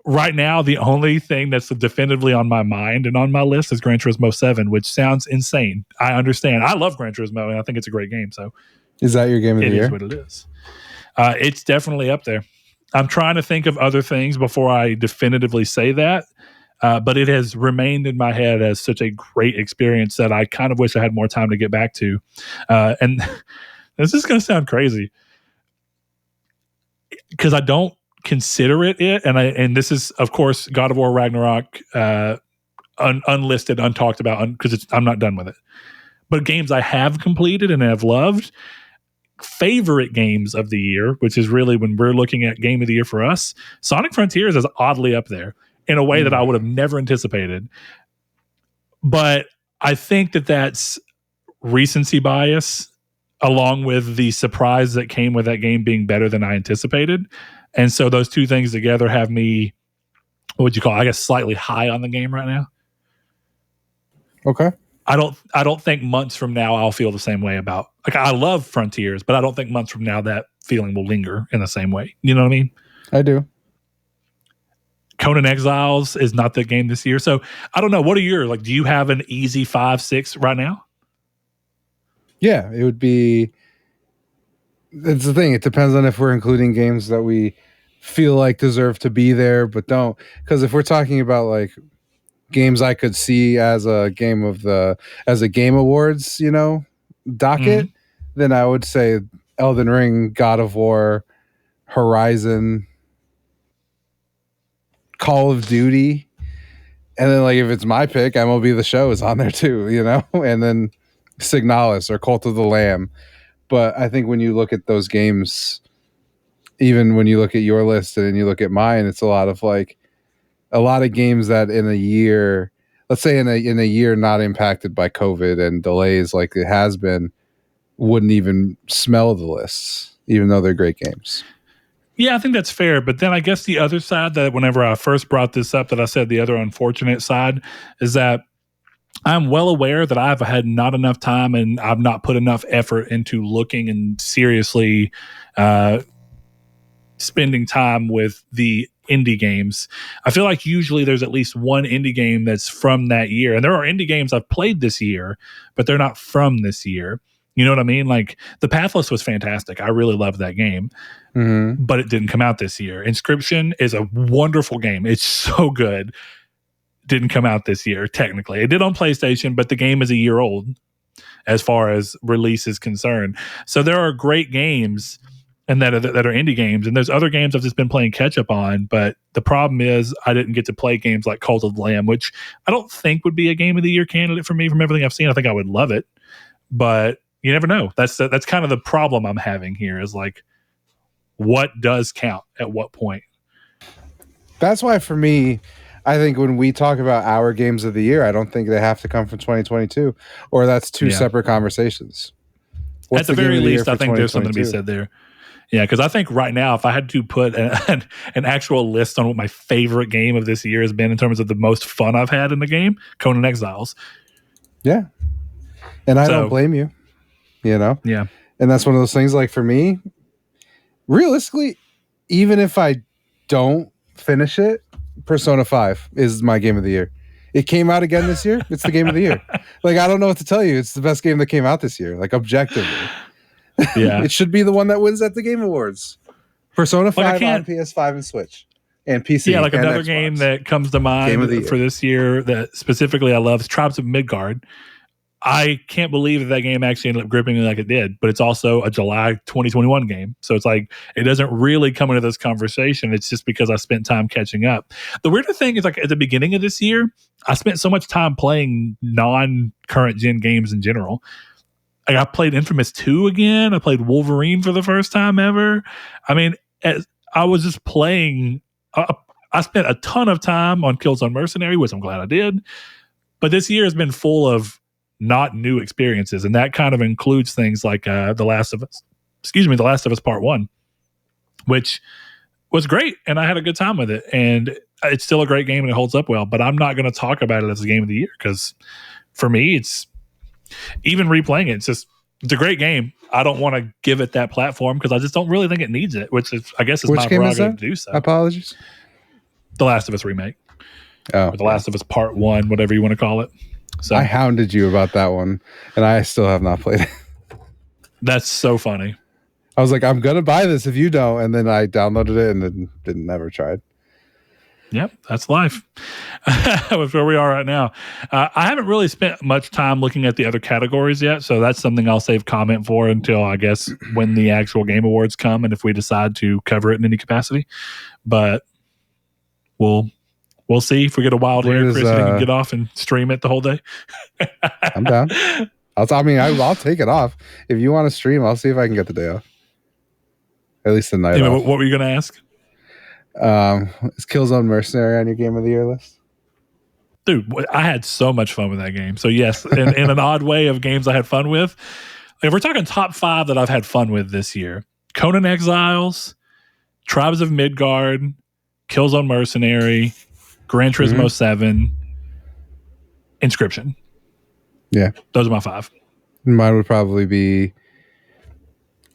right now, the only thing that's definitively on my mind and on my list is Gran Turismo 7, which sounds insane. I understand. I love Gran Turismo, and I think it's a great game. So is that your game of the year? It is what it is. It's definitely up there. I'm trying to think of other things before I definitively say that. But it has remained in my head as such a great experience that I kind of wish I had more time to get back to. And this is going to sound crazy because I don't consider it. And this is, of course, God of War Ragnarok, unlisted, untalked about, because I'm not done with it. But games I have completed and have loved, favorite games of the year, which is really when we're looking at game of the year for us, Sonic Frontiers is oddly up there in a way that I would have never anticipated. But I think that that's recency bias, along with the surprise that came with that game being better than I anticipated. And so those two things together have me what would you call it? I guess slightly high on the game right now. Okay. I don't think months from now I'll feel the same way about, like, I love Frontiers, but I don't think months from now that feeling will linger in the same way. You know what I mean? I do. Conan Exiles is not the game this year. So I don't know. What are your, like, do you have an easy 5, 6 right now? Yeah, it would be. It's the thing. It depends on if we're including games that we feel like deserve to be there, but don't. Because if we're talking about like games I could see as a game awards, docket, then I would say Elden Ring, God of War, Horizon, Call of Duty, and then like if it's my pick, MLB The Show is on there too, and then Signalis or Cult of the Lamb. But I think when you look at those games, even when you look at your list and then you look at mine, it's a lot of games that in a year, let's say in a year not impacted by COVID and delays like it has been, wouldn't even smell the lists, even though they're great games. Yeah, I think that's fair. But then I guess the other side, that whenever I first brought this up, that I said the other unfortunate side is that I'm well aware that I've had not enough time and I've not put enough effort into looking and seriously spending time with the indie games. I feel like usually there's at least one indie game that's from that year. And there are indie games I've played this year, but they're not from this year. You know what I mean? Like, The Pathless was fantastic. I really loved that game, but it didn't come out this year. Inscription is a wonderful game. It's so good. Didn't come out this year, technically. It did on PlayStation, but the game is a year old as far as release is concerned. So there are great games and that are indie games, and there's other games I've just been playing catch up on. But the problem is I didn't get to play games like Cult of the Lamb, which I don't think would be a game of the year candidate for me. From everything I've seen, I think I would love it, but you never know. That's kind of the problem I'm having here, is like, what does count at what point? That's why for me, I think when we talk about our games of the year, I don't think they have to come from 2022, or that's two separate conversations. At the very least, I think there's something to be said there. Yeah, because I think right now, if I had to put an actual list on what my favorite game of this year has been in terms of the most fun I've had in the game, Conan Exiles. Yeah. And I don't blame you, Yeah. And that's one of those things, like, for me, realistically, even if I don't finish it, Persona 5 is my game of the year. It came out again this year. It's the game of the year. Like, I don't know what to tell you. It's the best game that came out this year, like, objectively. Yeah. It should be the one that wins at the Game Awards. Persona 5 on PS5 and Switch and PC. Yeah, like another Xbox. Game that comes to mind for this year that specifically I love is Tribes of Midgard. I can't believe that game actually ended up gripping me like it did, but it's also a July 2021 game. So it's like, it doesn't really come into this conversation. It's just because I spent time catching up. The weirder thing is, like, at the beginning of this year, I spent so much time playing non-current gen games in general. Like, I played Infamous 2 again. I played Wolverine for the first time ever. I mean, I was just playing. I spent a ton of time on Killzone Mercenary, which I'm glad I did. But this year has been full of not new experiences, and that kind of includes things like The Last of Us Part 1, which was great, and I had a good time with it, and it's still a great game and it holds up well, but I'm not going to talk about it as a game of the year, because for me, it's even replaying it, it's a great game. I don't want to give it that platform because I just don't really think it needs it, which is, I guess, is my prerogative to do so. Apologies. The Last of Us remake. Or The Last of Us Part 1, whatever you want to call it. So I hounded you about that one, and I still have not played it. That's so funny. I was like, I'm going to buy this if you don't, and then I downloaded it and then never tried. Yep, that's life. That's where we are right now. I haven't really spent much time looking at the other categories yet, so that's something I'll save comment for until, I guess, when the actual Game Awards come and if we decide to cover it in any capacity. But we'll see if we get a wild hair, Chris, and you can get off and stream it the whole day. I'm down. I'll take it off. If you want to stream, I'll see if I can get the day off. At least the night off. What were you going to ask? Is Killzone Mercenary on your Game of the Year list? Dude, I had so much fun with that game. So yes, in an odd way of games I had fun with. If we're talking top 5 that I've had fun with this year, Conan Exiles, Tribes of Midgard, Killzone Mercenary, Gran Turismo 7, Inscription. Yeah. Those are my 5. Mine would probably be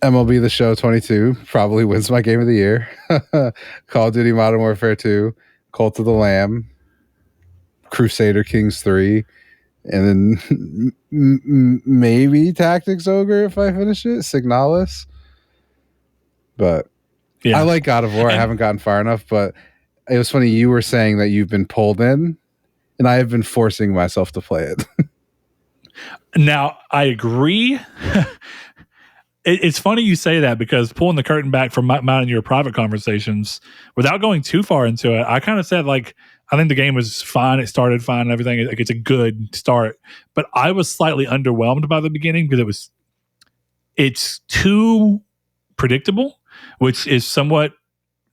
MLB The Show 22. Probably wins my game of the year. Call of Duty Modern Warfare 2, Cult of the Lamb, Crusader Kings 3, and then maybe Tactics Ogre if I finish it, Signalis. But Yeah. I like God of War. I haven't gotten far enough, but it was funny. You were saying that you've been pulled in, and I have been forcing myself to play it. Now, I agree. It's funny you say that, because pulling the curtain back from mine and your private conversations, without going too far into it, I kind of said, like, I think the game was fine. It started fine and everything. Like, it's a good start. But I was slightly underwhelmed by the beginning because it's too predictable, which is somewhat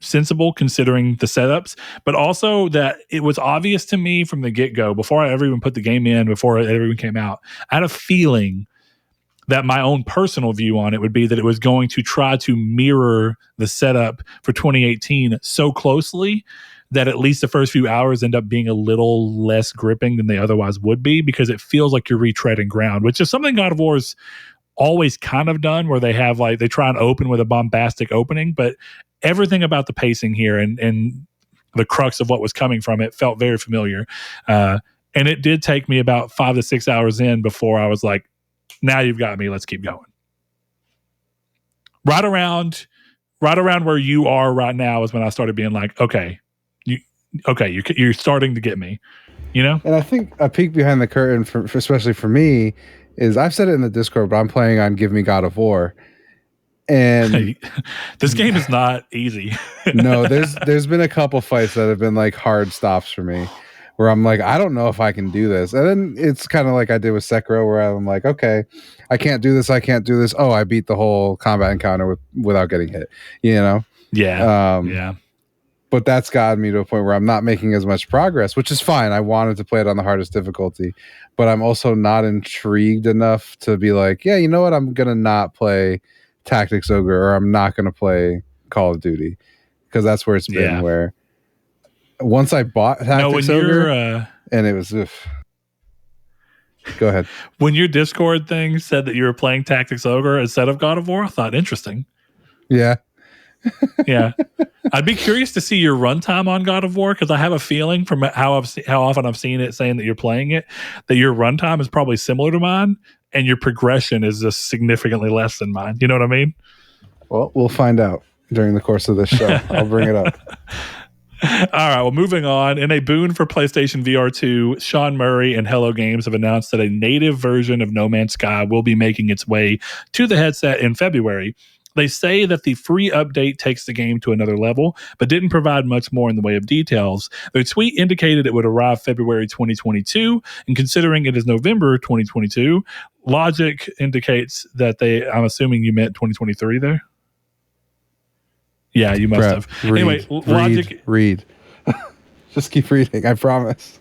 sensible considering the setups, but also that it was obvious to me from the get-go, before I ever even put the game in, before it ever even came out, I had a feeling that my own personal view on it would be that it was going to try to mirror the setup for 2018 so closely that at least the first few hours end up being a little less gripping than they otherwise would be, because it feels like you're retreading ground, which is something God of War's always kind of done, where they have, like, they try and open with a bombastic opening, but everything about the pacing here and the crux of what was coming from it felt very familiar. And it did take me about 5 to 6 hours in before I was like, now you've got me, let's keep going. Right around where you are right now is when I started being like, you're starting to get me, you know? And I think a peek behind the curtain, for especially for me, is I've said it in the Discord, but I'm playing on Give Me God of War. And this game is not easy. No, there's been a couple fights that have been like hard stops for me, where I'm like, I don't know if I can do this. And then it's kind of like I did with Sekiro, where I'm like, okay, I can't do this. Oh, I beat the whole combat encounter without getting hit, you know? Yeah. Yeah. But that's gotten me to a point where I'm not making as much progress, which is fine. I wanted to play it on the hardest difficulty, but I'm also not intrigued enough to be like, yeah, you know what? I'm going to not play Tactics Ogre, or I'm not going to play Call of Duty, because that's where it's been, where once I bought Tactics Ogre, and it was, go ahead. When your Discord thing said that you were playing Tactics Ogre instead of God of War, I thought, interesting. Yeah. Yeah. I'd be curious to see your runtime on God of War, because I have a feeling from how often I've seen it saying that you're playing it, that your runtime is probably similar to mine and your progression is just significantly less than mine. You know what I mean? Well, we'll find out during the course of this show. I'll bring it up. All right, well, moving on. In a boon for PlayStation VR 2, Sean Murray and Hello Games have announced that a native version of No Man's Sky will be making its way to the headset in February. They say that the free update takes the game to another level, but didn't provide much more in the way of details. Their tweet indicated it would arrive February 2022, and considering it is November 2022, logic indicates that I'm assuming you meant 2023 there? Yeah, you must have. Anyway, logic... Read. Just keep reading, I promise.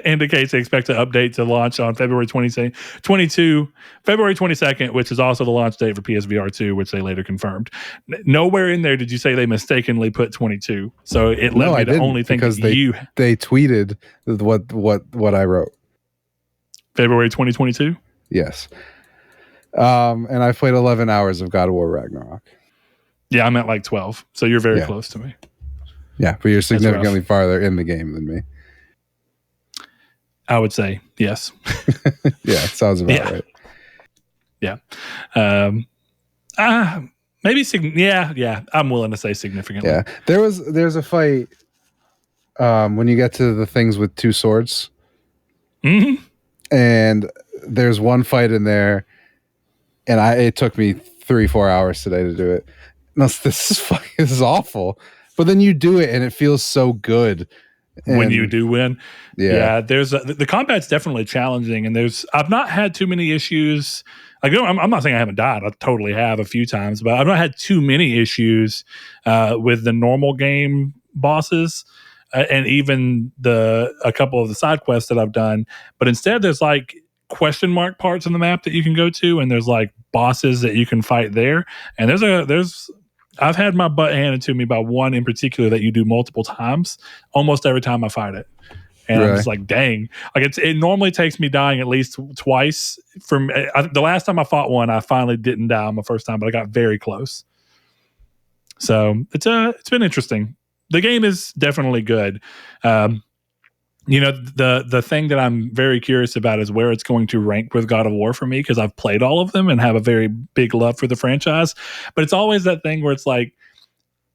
Indicates they expect to update to launch on February 22nd, which is also the launch date for PSVR 2, which they later confirmed. Nowhere in there did you say they mistakenly put 22. So it led me to only think because they tweeted what I wrote. February 2022? Yes. And I played 11 hours of God of War Ragnarok. Yeah, I'm at like 12. So you're very close to me. Yeah, but you're significantly farther in the game than me. I would say yes. Yeah, it sounds about right. Yeah. Maybe I'm willing to say significantly. Yeah. There's a fight when you get to the things with two swords. Mm-hmm. And there's one fight in there, and it took me 3-4 hours today to do it. No, this is awful. But then you do it and it feels so good. When you do win. Yeah. There's the combat's definitely challenging, and I've not had too many issues. Like, I'm not saying I haven't died. I totally have a few times, but I've not had too many issues with the normal game bosses, and even a couple of the side quests that I've done. But instead, there's like question mark parts on the map that you can go to, and there's like bosses that you can fight there. And there's I've had my butt handed to me by one in particular that you do multiple times, almost every time I fight it. And I'm just like, dang. Like it normally takes me dying at least twice. The last time I fought one, I finally didn't die on my first time, but I got very close. So it's been interesting. The game is definitely good. The thing that I'm very curious about is where it's going to rank with God of War for me, because I've played all of them and have a very big love for the franchise. But it's always that thing where it's like,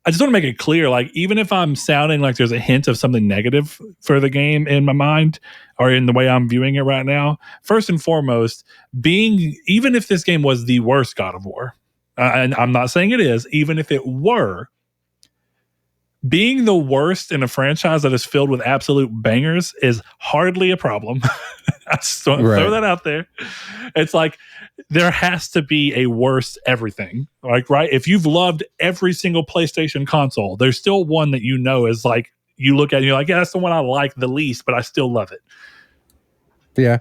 I just want to make it clear, like, even if I'm sounding like there's a hint of something negative for the game in my mind or in the way I'm viewing it right now, first and foremost, even if this game was the worst God of War, and I'm not saying it is, even if it were, being the worst in a franchise that is filled with absolute bangers is hardly a problem. I just want to throw that out there. It's like, there has to be a worst everything. Like, right? If you've loved every single PlayStation console, there's still one that is like, you look at it and you're like, yeah, that's the one I like the least, but I still love it. Yeah.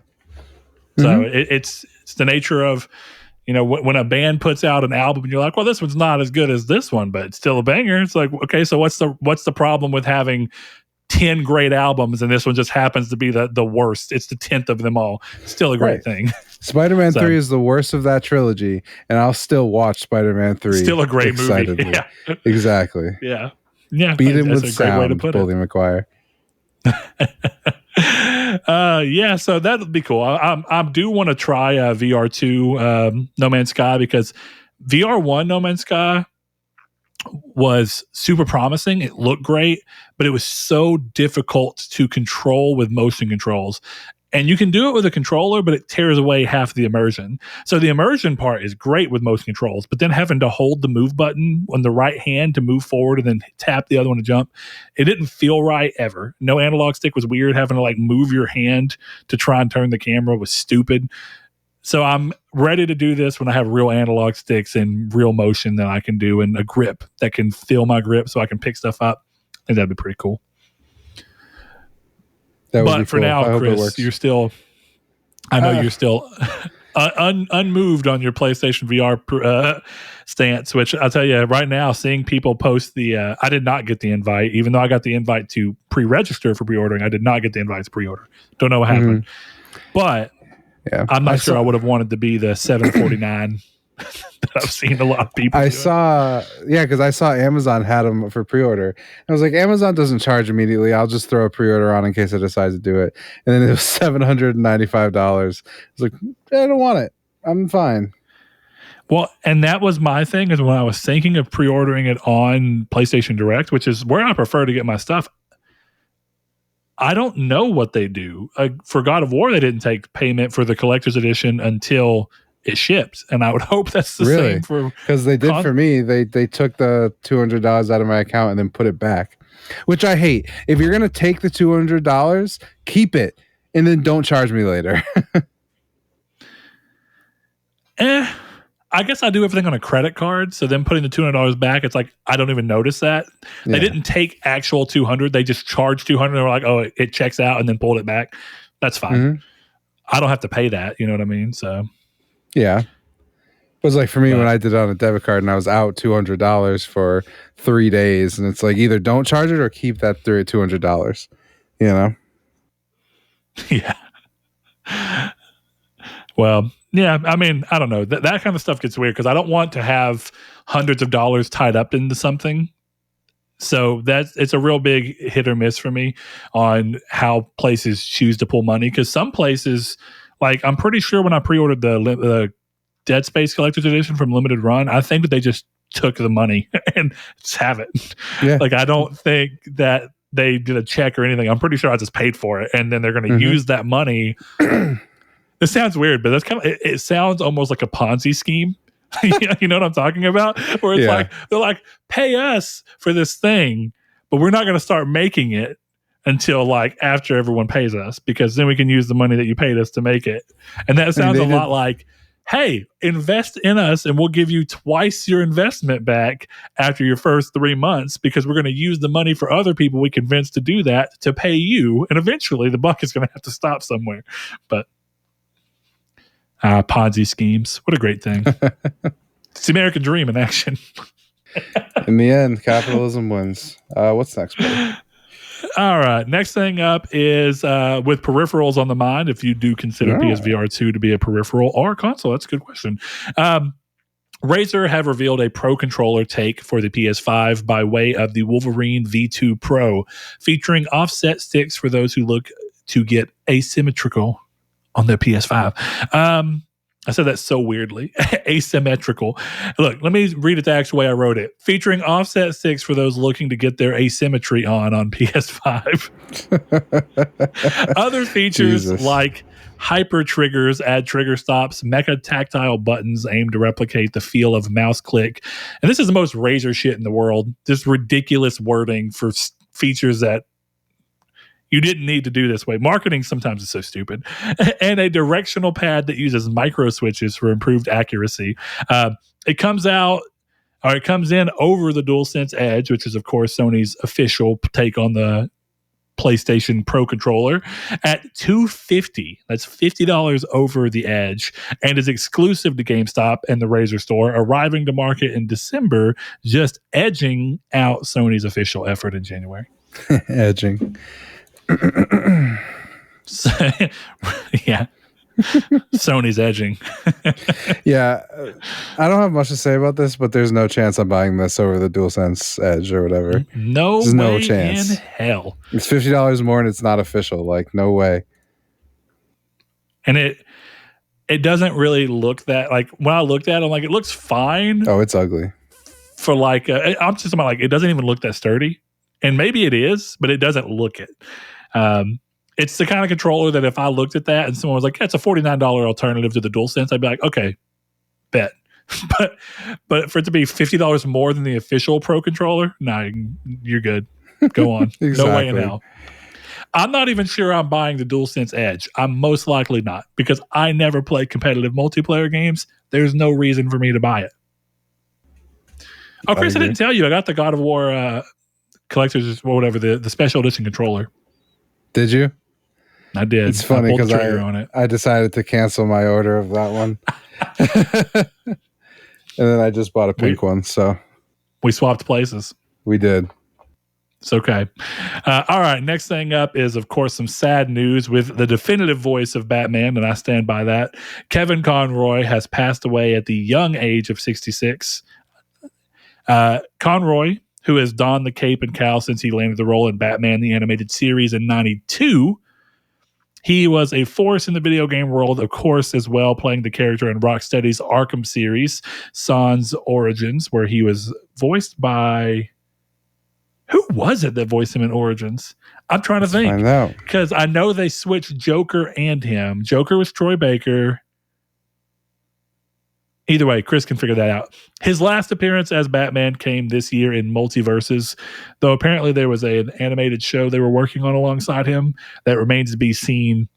So it's the nature of, when a band puts out an album and you're like, well, this one's not as good as this one, but it's still a banger. It's like, okay, so what's the problem with having 10 great albums and this one just happens to be the worst? It's the 10th of them all. Still a great thing. Spider-Man 3 is the worst of that trilogy, and I'll still watch Spider-Man 3. Still a great movie. Yeah. Exactly. Yeah. Beat him with sound, Bully McGuire. So that'd be cool. I do want to try VR2 No Man's Sky, because VR1 No Man's Sky was super promising. It looked great, but it was so difficult to control with motion controls. And you can do it with a controller, but it tears away half the immersion. So the immersion part is great with motion controls, but then having to hold the move button on the right hand to move forward and then tap the other one to jump, it didn't feel right ever. No analog stick was weird. Having to like move your hand to try and turn the camera was stupid. So I'm ready to do this when I have real analog sticks and real motion that I can do, and a grip that can feel my grip so I can pick stuff up. I think that'd be pretty cool. But for now, Chris, you're still, I know you're still unmoved on your PlayStation VR stance, which I'll tell you right now, seeing people post I did not get the invite, even though I got the invite to pre-register for pre-ordering. I did not get the invite to pre-order. Don't know what happened. But I'm not sure I would have wanted to be the $749 that I've seen a lot of people because I saw Amazon had them for pre-order. I was like, Amazon doesn't charge immediately. I'll just throw a pre-order on in case I decide to do it. And then it was $795. I was like, I don't want it. I'm fine. Well, and that was my thing, is when I was thinking of pre-ordering it on PlayStation Direct, which is where I prefer to get my stuff. I don't know what they do. For God of War, they didn't take payment for the collector's edition until it ships, and I would hope that's the same for, because they did for me. They took the $200 out of my account and then put it back, which I hate. If you're gonna take the $200, keep it and then don't charge me later. I guess I do everything on a credit card, so then putting the $200 back, it's like I don't even notice that. They didn't take actual $200; they just charged $200. They were like, "Oh, it checks out," and then pulled it back. That's fine. I don't have to pay that. You know what I mean? So. Yeah. It was like for me when I did it on a debit card and I was out $200 for 3 days, and it's like either don't charge it or keep that $200, you know? Yeah. Well, yeah, I mean, I don't know. That kind of stuff gets weird because I don't want to have hundreds of dollars tied up into something. So it's a real big hit or miss for me on how places choose to pull money, because some places, like, I'm pretty sure when I pre-ordered the Dead Space Collector's Edition from Limited Run, I think that they just took the money and just have it. Yeah. Like, I don't think that they did a check or anything. I'm pretty sure I just paid for it, and then they're going to use that money. This sounds weird, but that's kind of, it sounds almost like a Ponzi scheme. You know what I'm talking about? Where it's like, they're like, pay us for this thing, but we're not going to start making it until like after everyone pays us, because then we can use the money that you paid us to make it. And that sounds a lot like, hey, invest in us and we'll give you twice your investment back after your first 3 months, because we're going to use the money for other people we convinced to do that to pay you. And eventually the buck is going to have to stop somewhere. But Ponzi schemes, what a great thing. It's the American dream in action. In the end, capitalism wins. What's next, buddy? All right. Next thing up is with peripherals on the mind. If you do consider PSVR 2 to be a peripheral or a console, that's a good question. Razer have revealed a Pro controller take for the PS5 by way of the Wolverine V2 Pro, featuring offset sticks for those who look to get asymmetrical on their PS5. I said that so weirdly. Asymmetrical. Look, let me read it the actual way I wrote it. Featuring offset sticks for those looking to get their asymmetry on PS5. Other features like hyper triggers add trigger stops, mecha tactile buttons aim to replicate the feel of mouse click. And this is the most Razer shit in the world. This ridiculous wording for features that you didn't need to do this way. Marketing sometimes is so stupid. And a directional pad that uses micro switches for improved accuracy. It comes in over the DualSense Edge, which is, of course, Sony's official take on the PlayStation Pro controller, at $250. That's $50 over the Edge, and is exclusive to GameStop and the Razer store, arriving to market in December, just edging out Sony's official effort in January. Edging. Yeah. Sony's edging. Yeah. I don't have much to say about this, but there's no chance I'm buying this over the DualSense Edge or whatever. There's no chance in hell. It's $50 more and it's not official. Like, no way. And it doesn't really look that, like, when I looked at it, I'm like, it looks fine. Oh, it's ugly. For like, I'm just about like, it doesn't even look that sturdy. And maybe it is, but it doesn't look it. It's the kind of controller that if I looked at that and someone was like, that's a $49 alternative to the DualSense, I'd be like, okay, bet. but for it to be $50 more than the official Pro controller, nah, you're good. Go on. Exactly. No way in hell. I'm not even sure I'm buying the DualSense Edge. I'm most likely not, because I never play competitive multiplayer games. There's no reason for me to buy it. Oh, Chris, I didn't tell you. I got the God of War collector's, or whatever, the special edition controller. Did you? I did. It's funny because I decided to cancel my order of that one. And then I just bought a pink one. So we swapped places. We did. It's okay. All right. Next thing up is, of course, some sad news with the definitive voice of Batman, and I stand by that. Kevin Conroy has passed away at the young age of 66. Conroy, who has donned the cape and cowl since he landed the role in Batman the Animated Series in 92. He was a force in the video game world, of course, as well, playing the character in Rocksteady's Arkham series, Sans Origins, where he was voiced by... Who was it that voiced him in Origins? I'm trying to think. Because I know they switched Joker and him. Joker was Troy Baker. Either way, Chris can figure that out. His last appearance as Batman came this year in Multiverses, though apparently there was an animated show they were working on alongside him that remains to be seen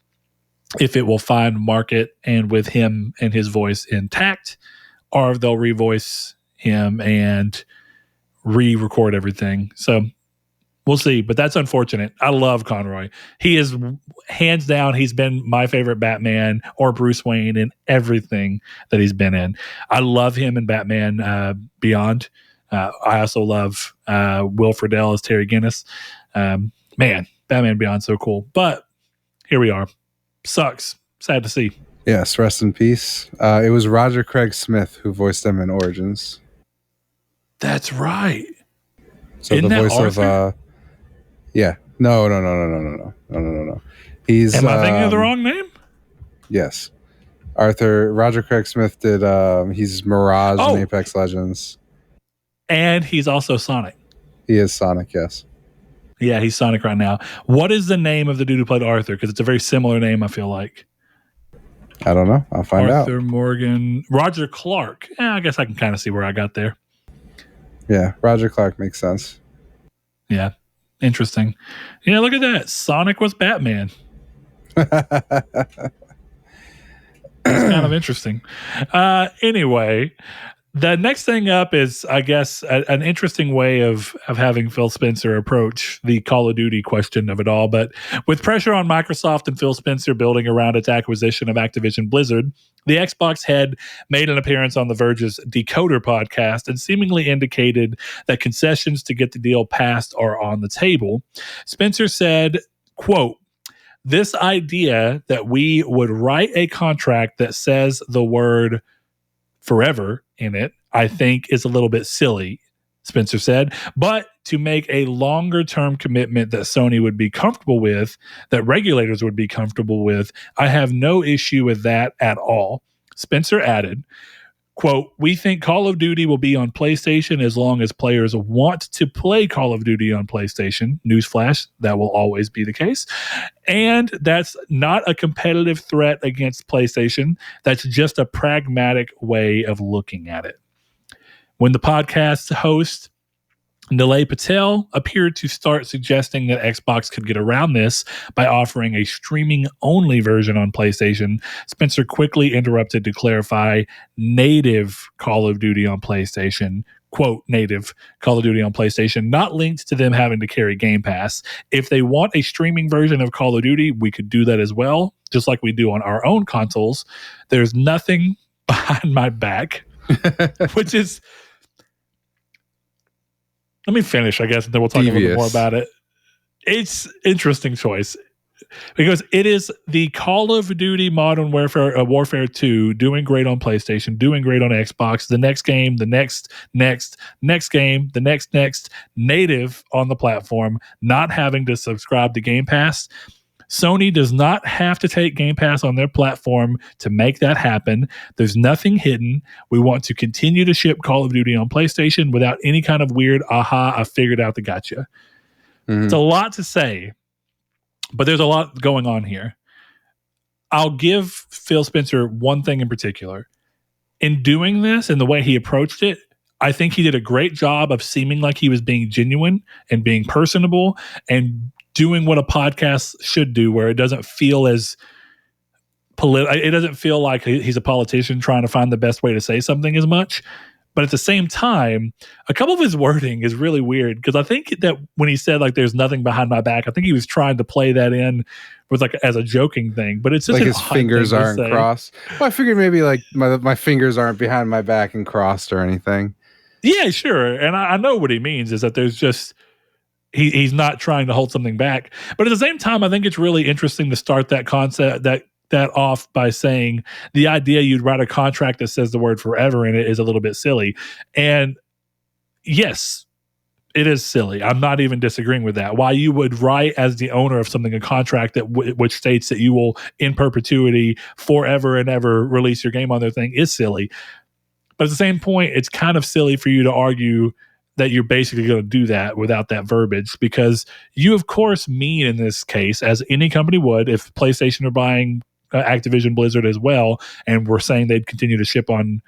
if it will find market and with him and his voice intact, or if they'll revoice him and re-record everything. So we'll see, but that's unfortunate. I love Conroy. He is, hands down, he's been my favorite Batman or Bruce Wayne in everything that he's been in. I love him in Batman Beyond. I also love Will Friedle as Terry Guinness. Man, Batman Beyond, so cool. But here we are. Sucks. Sad to see. Yes, rest in peace. It was Roger Craig Smith who voiced him in Origins. That's right. So Isn't the voice Arthur? of yeah. No. He's Am I thinking of the wrong name? Yes. Roger Craig Smith did he's Mirage in Apex Legends. And he's also Sonic. He is Sonic, yes. Yeah, he's Sonic right now. What is the name of the dude who played Arthur? Because it's a very similar name, I feel like. I don't know. I'll find out. Arthur Morgan. Roger Clark. I guess I can kind of see where I got there. Yeah, Roger Clark makes sense. Yeah, interesting. Yeah, look at that. Sonic was Batman. That's kind of interesting. Anyway, The next thing up is, I guess, an interesting way of having Phil Spencer approach the Call of Duty question of it all. But with pressure on Microsoft and Phil Spencer building around its acquisition of Activision Blizzard, the Xbox head made an appearance on The Verge's Decoder podcast and seemingly indicated that concessions to get the deal passed are on the table. Spencer said, quote, "This idea that we would write a contract that says the word forever in it, I think is a little bit silly," Spencer said. "But to make a longer term commitment that Sony would be comfortable with, that regulators would be comfortable with, I have no issue with that at all." Spencer added, quote, "We think Call of Duty will be on PlayStation as long as players want to play Call of Duty on PlayStation. Newsflash, that will always be the case. And that's not a competitive threat against PlayStation. That's just a pragmatic way of looking at it." When the podcast's host, Nilay Patel, appeared to start suggesting that Xbox could get around this by offering a streaming-only version on PlayStation, Spencer quickly interrupted to clarify native Call of Duty on PlayStation, quote, native Call of Duty on PlayStation, not linked to them having to carry Game Pass. If they want a streaming version of Call of Duty, we could do that as well, just like we do on our own consoles. There's nothing behind my back, which is... Let me finish, I guess, and then we'll talk a little bit more about it. It's interesting choice because it is the Call of Duty Modern Warfare 2 doing great on PlayStation, doing great on Xbox, the next game, the next game, the next native on the platform, not having to subscribe to Game Pass. Sony does not have to take Game Pass on their platform to make that happen. There's nothing hidden. We want to continue to ship Call of Duty on PlayStation without any kind of weird, aha, I figured out the gotcha. It's a lot to say, but there's a lot going on here. I'll give Phil Spencer one thing in particular. In doing this and the way he approached it, I think he did a great job of seeming like he was being genuine and being personable and doing what a podcast should do, where it doesn't feel as it doesn't feel like he's a politician trying to find the best way to say something as much. But at the same time, a couple of his wording is really weird because I think that when he said like "there's nothing behind my back," I think he was trying to play that in with like as a joking thing. But it's just like his fingers aren't crossed. Well, I figured maybe like my fingers aren't behind my back and crossed or anything. Yeah, sure. And I know what he means is that there's just he's not trying to hold something back. But at the same time, I think it's really interesting to start that concept that off by saying the idea you'd write a contract that says the word forever in it is a little bit silly. And yes, it is silly. I'm not even disagreeing with that. Why you would write as the owner of something a contract that which states that you will in perpetuity forever and ever release your game on their thing is silly. But at the same point, it's kind of silly for you to argue that you're basically going to do that without that verbiage, because you, of course, mean in this case, as any company would, if PlayStation are buying Activision Blizzard as well, and we're saying they'd continue to ship on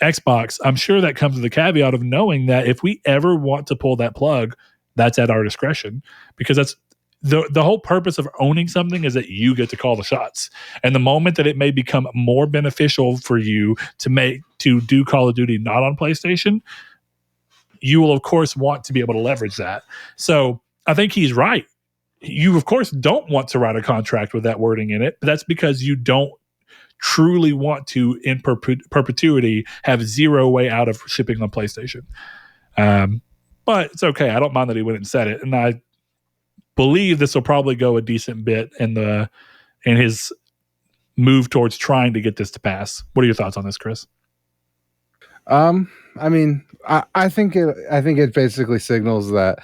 Xbox, I'm sure that comes with the caveat of knowing that if we ever want to pull that plug, that's at our discretion, because that's the whole purpose of owning something is that you get to call the shots. And the moment that it may become more beneficial for you to do Call of Duty not on PlayStation, you will, of course, want to be able to leverage that. So I think he's right. You, of course, don't want to write a contract with that wording in it, but that's because you don't truly want to, in perpetuity, have zero way out of shipping on PlayStation. But it's okay. I don't mind that he went and said it. And I believe this will probably go a decent bit in his move towards trying to get this to pass. What are your thoughts on this, Chris? I mean, I think it basically signals that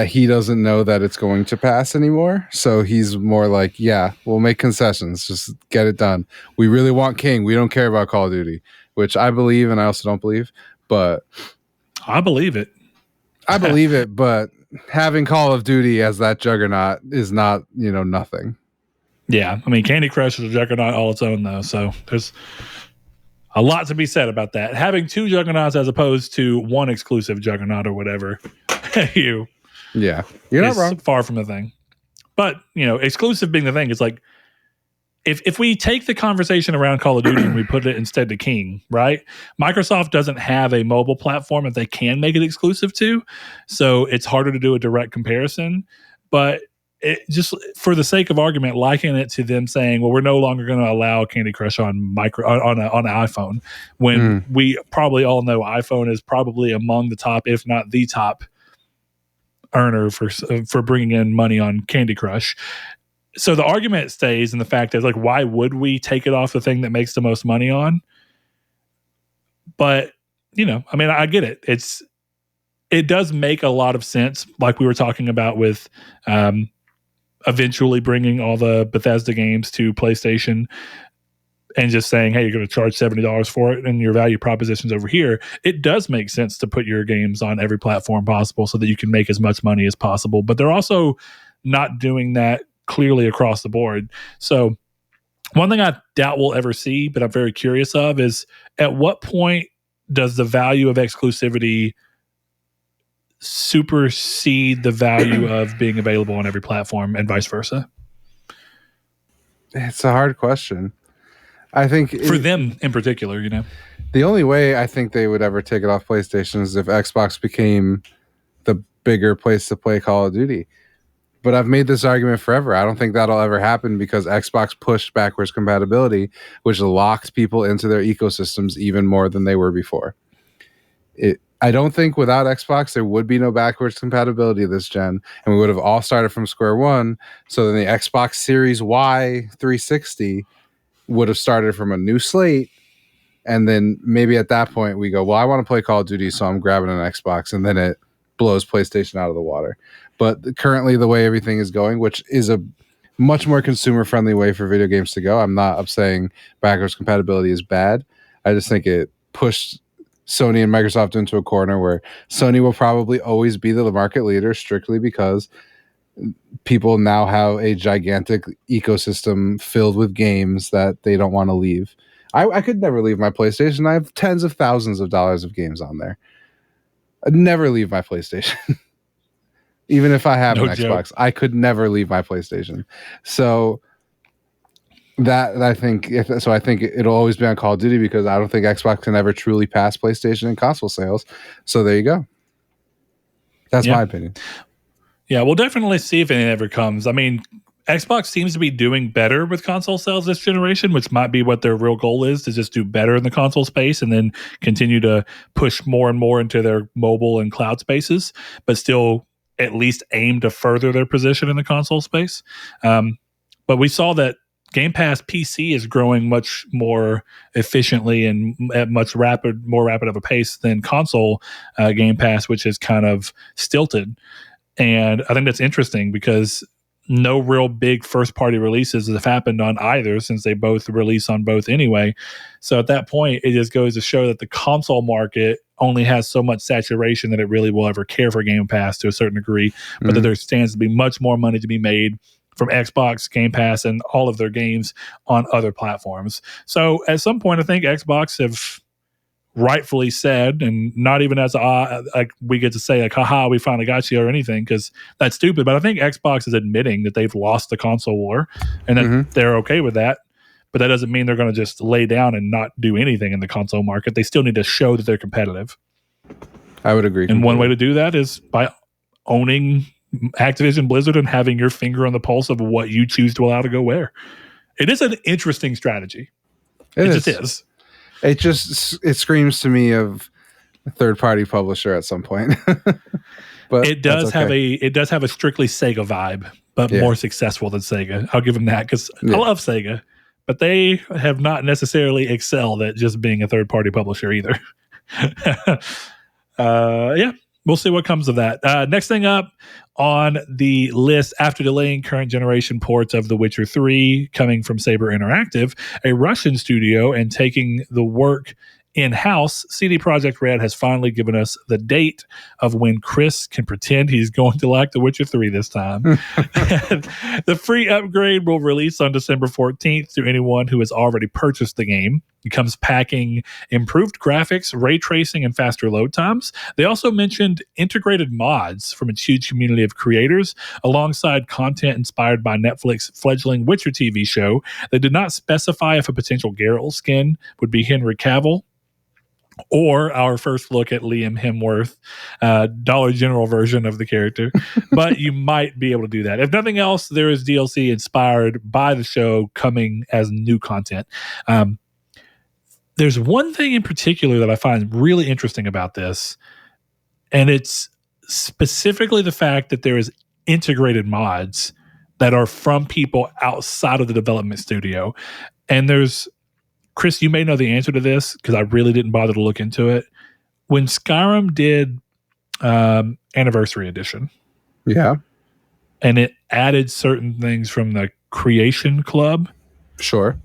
he doesn't know that it's going to pass anymore. So he's more like, yeah, we'll make concessions, just get it done. We really want King. We don't care about Call of Duty, which I believe, and I also don't believe, but I believe it. I believe it, but having Call of Duty as that juggernaut is not, nothing. Yeah, I mean, Candy Crush is a juggernaut all its own, though. So there's a lot to be said about that. Having two juggernauts as opposed to one exclusive juggernaut or whatever, you're not wrong. Far from the thing. But exclusive being the thing, it's like if we take the conversation around Call of Duty and we put it instead to King, right? Microsoft doesn't have a mobile platform that they can make it exclusive to, so it's harder to do a direct comparison. But it just for the sake of argument, liken it to them saying, "Well, we're no longer going to allow Candy Crush on on an iPhone," when we probably all know iPhone is probably among the top, if not the top, earner for bringing in money on Candy Crush. So the argument stays in the fact that, like, why would we take it off the thing that makes the most money on? But, I mean, I get it. It does make a lot of sense, like we were talking about with eventually bringing all the Bethesda games to PlayStation and just saying, hey, you're going to charge $70 for it and your value proposition's over here. It does make sense to put your games on every platform possible so that you can make as much money as possible. But they're also not doing that clearly across the board. So one thing I doubt we'll ever see, but I'm very curious of, is at what point does the value of exclusivity supersede the value of being available on every platform and vice versa? It's a hard question. I think for them in particular, the only way I think they would ever take it off PlayStation is if Xbox became the bigger place to play Call of Duty. But I've made this argument forever. I don't think that'll ever happen because Xbox pushed backwards compatibility, which locked people into their ecosystems even more than they were before. I don't think without Xbox, there would be no backwards compatibility this gen, and we would have all started from square one. So then the Xbox Series Y 360 would have started from a new slate. And then maybe at that point we go, well, I want to play Call of Duty, so I'm grabbing an Xbox, and then it blows PlayStation out of the water. But currently the way everything is going, which is a much more consumer-friendly way for video games to go, I'm not saying backwards compatibility is bad. I just think it pushed Sony and Microsoft into a corner where Sony will probably always be the market leader strictly because people now have a gigantic ecosystem filled with games that they don't want to leave. I could never leave my PlayStation. I have tens of thousands of dollars of games on there. I'd never leave my PlayStation. Even if I have an Xbox, I could never leave my PlayStation. So I think it'll always be on Call of Duty because I don't think Xbox can ever truly pass PlayStation in console sales. So there you go. That's my opinion. Yeah, we'll definitely see if it ever comes. I mean, Xbox seems to be doing better with console sales this generation, which might be what their real goal is, to just do better in the console space and then continue to push more and more into their mobile and cloud spaces, but still at least aim to further their position in the console space. But we saw that Game Pass PC is growing much more efficiently and at more rapid of a pace than console Game Pass, which is kind of stilted. And I think that's interesting because no real big first-party releases have happened on either since they both release on both anyway. So at that point, it just goes to show that the console market only has so much saturation that it really will ever care for Game Pass to a certain degree, but that there stands to be much more money to be made from Xbox, Game Pass, and all of their games on other platforms. So at some point, I think Xbox have rightfully said, and not even as like we get to say like, haha, we finally got you or anything, because that's stupid. But I think Xbox is admitting that they've lost the console war and that they're okay with that. But that doesn't mean they're going to just lay down and not do anything in the console market. They still need to show that they're competitive. I would agree. And one way to do that is by owning Activision Blizzard and having your finger on the pulse of what you choose to allow to go where. It is an interesting strategy. It just is. It screams to me of a third-party publisher at some point. But it does have a strictly Sega vibe, but more successful than Sega. I'll give them that because I love Sega, but they have not necessarily excelled at just being a third-party publisher either. We'll see what comes of that. Next thing up on the list, after delaying current generation ports of The Witcher 3 coming from Saber Interactive, a Russian studio, and taking the work in-house, CD Projekt Red has finally given us the date of when Chris can pretend he's going to like The Witcher 3 this time. The free upgrade will release on December 14th to anyone who has already purchased the game. It comes packing improved graphics, ray tracing, and faster load times. They also mentioned integrated mods from its huge community of creators, alongside content inspired by Netflix's fledgling Witcher TV show. They did not specify if a potential Geralt skin would be Henry Cavill or our first look at Liam Hemsworth, Dollar General version of the character. But you might be able to do that. If nothing else, there is DLC inspired by the show coming as new content. There's one thing in particular that I find really interesting about this, and it's specifically the fact that there is integrated mods that are from people outside of the development studio. And there's, Chris, you may know the answer to this because I really didn't bother to look into it. When Skyrim did Anniversary Edition, Yeah, and it added certain things from the Creation Club, sure.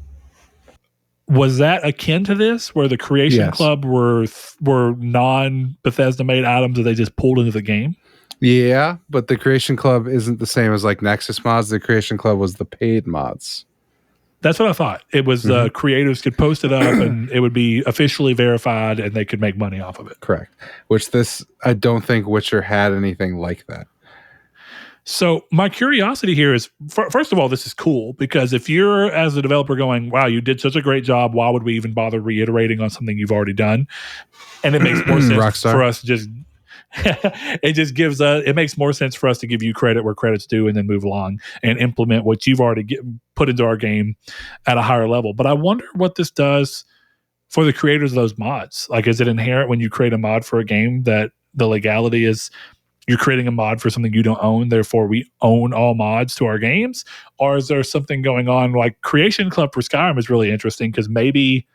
was that akin to this, where the Creation Yes. Club were non-Bethesda made items that they just pulled into the game? Yeah, but the Creation Club isn't the same as like Nexus mods. The Creation Club was the paid mods. That's what I thought. It was creators could post it up and it would be officially verified and they could make money off of it. Correct. Which this, I don't think Witcher had anything like that. So my curiosity here is, first of all, this is cool because if you're, as a developer, going, wow, you did such a great job, why would we even bother reiterating on something you've already done? And it makes more sense Rockstar. for us to just it makes more sense for us to give you credit where credit's due and then move along and implement what you've already put into our game at a higher level. But I wonder what this does for the creators of those mods. Like, is it inherent when you create a mod for a game that the legality is you're creating a mod for something you don't own, therefore we own all mods to our games? Or is there something going on like Creation Club for Skyrim is really interesting because maybe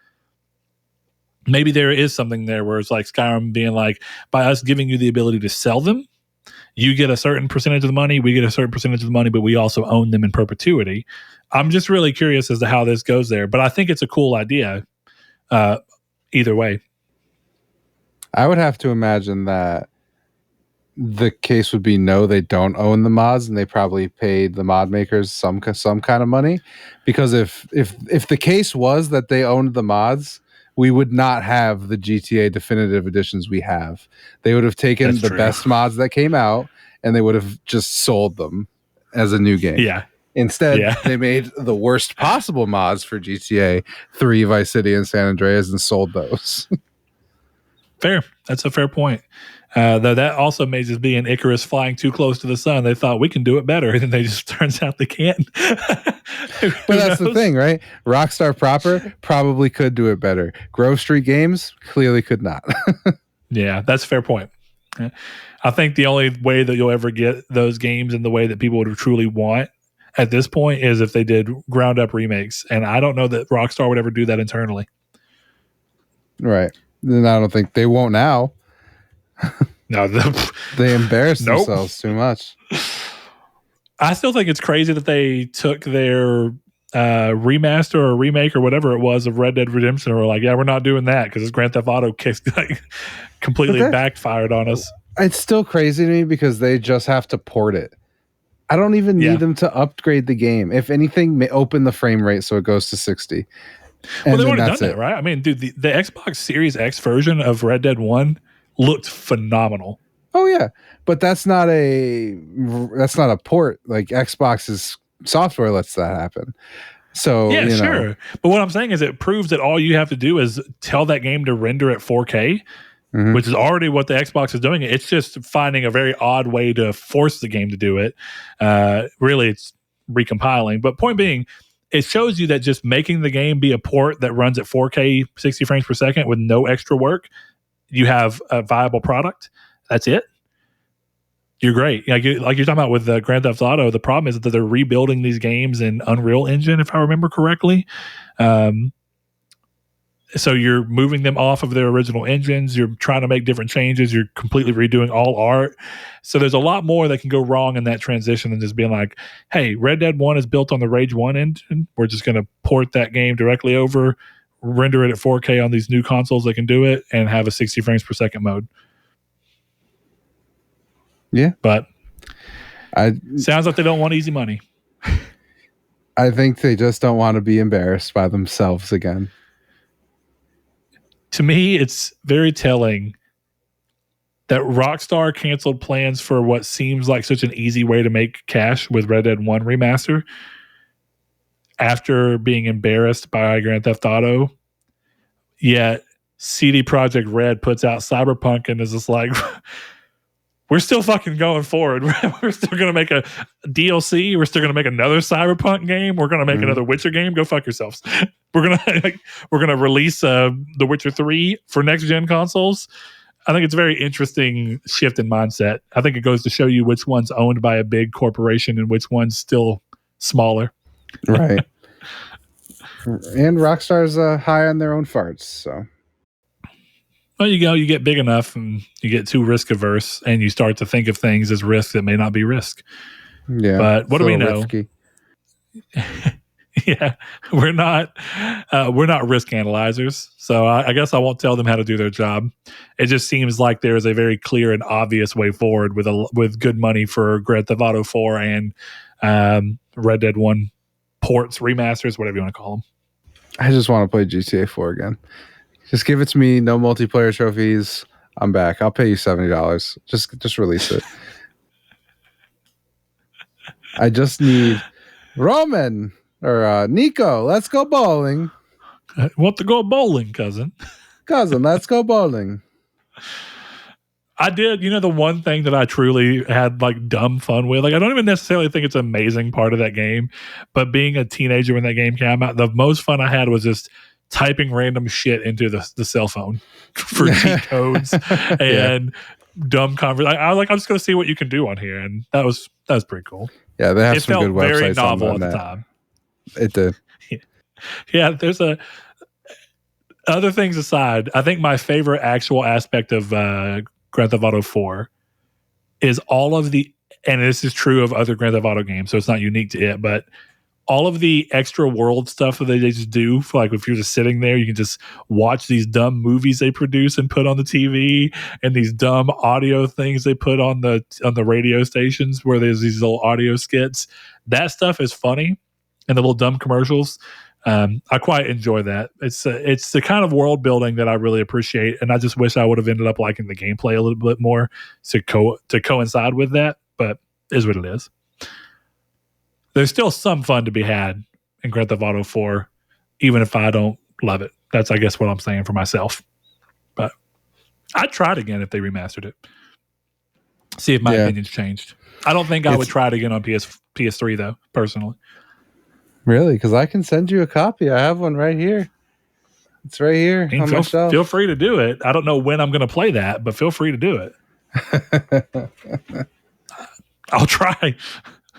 there is something there where it's like Skyrim being like, by us giving you the ability to sell them, you get a certain percentage of the money, we get a certain percentage of the money, but we also own them in perpetuity. I'm just really curious as to how this goes there, but I think it's a cool idea either way. I would have to imagine that the case would be no, they don't own the mods, and they probably paid the mod makers some kind of money. Because if the case was that they owned the mods, we would not have the GTA definitive editions we have. They would have taken That's the true. best mods that came out and they would have just sold them as a new game. Yeah. Instead, they made the worst possible mods for GTA 3, Vice City, and San Andreas and sold those. Fair. That's a fair point. Though that also may just be an Icarus flying too close to the sun. They thought we can do it better, and then they just turns out they can't. But that's the thing, right? Rockstar proper probably could do it better. Grove Street Games clearly could not. Yeah, that's a fair point. I think the only way that you'll ever get those games in the way that people would truly want at this point is if they did ground up remakes. And I don't know that Rockstar would ever do that internally. Right. Then I don't think they won't now. No, They embarrass themselves too much. I still think it's crazy that they took their remaster or remake or whatever it was of Red Dead Redemption and were like, yeah, we're not doing that because it's Grand Theft Auto completely backfired on us. It's still crazy to me because they just have to port it. I don't even need them to upgrade the game. If anything, may open the frame rate so it goes to 60. Well, they've already done that, right? I mean, dude, the Xbox Series X version of Red Dead 1 looked phenomenal. Oh yeah, but that's not a port. Like Xbox's software lets that happen. So yeah, sure. But what I'm saying is it proves that all you have to do is tell that game to render at 4K, which is already what the Xbox is doing. It's just finding a very odd way to force the game to do it. Really, it's recompiling. But point being, it shows you that just making the game be a port that runs at 4K 60 frames per second with no extra work, you have a viable product. That's it. You're great. Like you're talking about with Grand Theft Auto, the problem is that they're rebuilding these games in Unreal Engine, if I remember correctly. So you're moving them off of their original engines. You're trying to make different changes. You're completely redoing all art. So there's a lot more that can go wrong in that transition than just being like, hey, Red Dead 1 is built on the Rage 1 engine. We're just going to port that game directly over. render it at 4K on these new consoles, they can do it and have a 60 frames per second mode. Yeah. But sounds like they don't want easy money. I think they just don't want to be embarrassed by themselves again. To me, it's very telling that Rockstar canceled plans for what seems like such an easy way to make cash with Red Dead 1 remaster after being embarrassed by Grand Theft Auto. Yet CD Projekt Red puts out Cyberpunk and is just like, we're still fucking going forward. We're still going to make a DLC. We're still going to make another Cyberpunk game. We're going to make another Witcher game. Go fuck yourselves. We're gonna release The Witcher 3 for next gen consoles. I think it's a very interesting shift in mindset. I think it goes to show you which one's owned by a big corporation and which one's still smaller. Right. And Rockstar's high on their own farts, so. Well, you get big enough and you get too risk averse and you start to think of things as risk that may not be risk. Yeah. But what do we know? Risky. Yeah, we're not risk analyzers. So I guess I won't tell them how to do their job. It just seems like there is a very clear and obvious way forward with good money for Grand Theft Auto 4 and Red Dead 1 ports, remasters, whatever you want to call them. I just want to play GTA 4 again. Just give it to me. No multiplayer trophies. I'm back. I'll pay you $70. Just release it. I just need Roman or Nico. Let's go bowling. I want to go bowling, cousin. Cousin, let's go bowling. I did. The one thing that I truly had like dumb fun with, like I don't even necessarily think it's an amazing part of that game, but being a teenager when that game came out, the most fun I had was just typing random shit into the cell phone for cheat codes and dumb conversation. I was like, I'm just going to see what you can do on here, and that was pretty cool. Yeah, they have it some good websites. It felt very novel on at the time. It did. Yeah, there's other things aside, I think my favorite actual aspect of Grand Theft Auto 4 is all of the, and this is true of other Grand Theft Auto games, so it's not unique to it, but all of the extra world stuff that they just do, for like if you're just sitting there, you can just watch these dumb movies they produce and put on the TV, and these dumb audio things they put on the radio stations where there's these little audio skits. That stuff is funny, and the little dumb commercials. I quite enjoy that. It's the kind of world building that I really appreciate, and I just wish I would have ended up liking the gameplay a little bit more to coincide with that. But it is what it is. There's still some fun to be had in Grand Theft Auto 4, even if I don't love it. That's, I guess, what I'm saying for myself. But I'd try it again if they remastered it. See if my opinion's changed. I don't think I would try it again on PS3, though, personally. Really? Because I can send you a copy. I have one right here. It's right here on my shelf. Feel free to do it. I don't know when I'm going to play that, but feel free to do it. I'll try.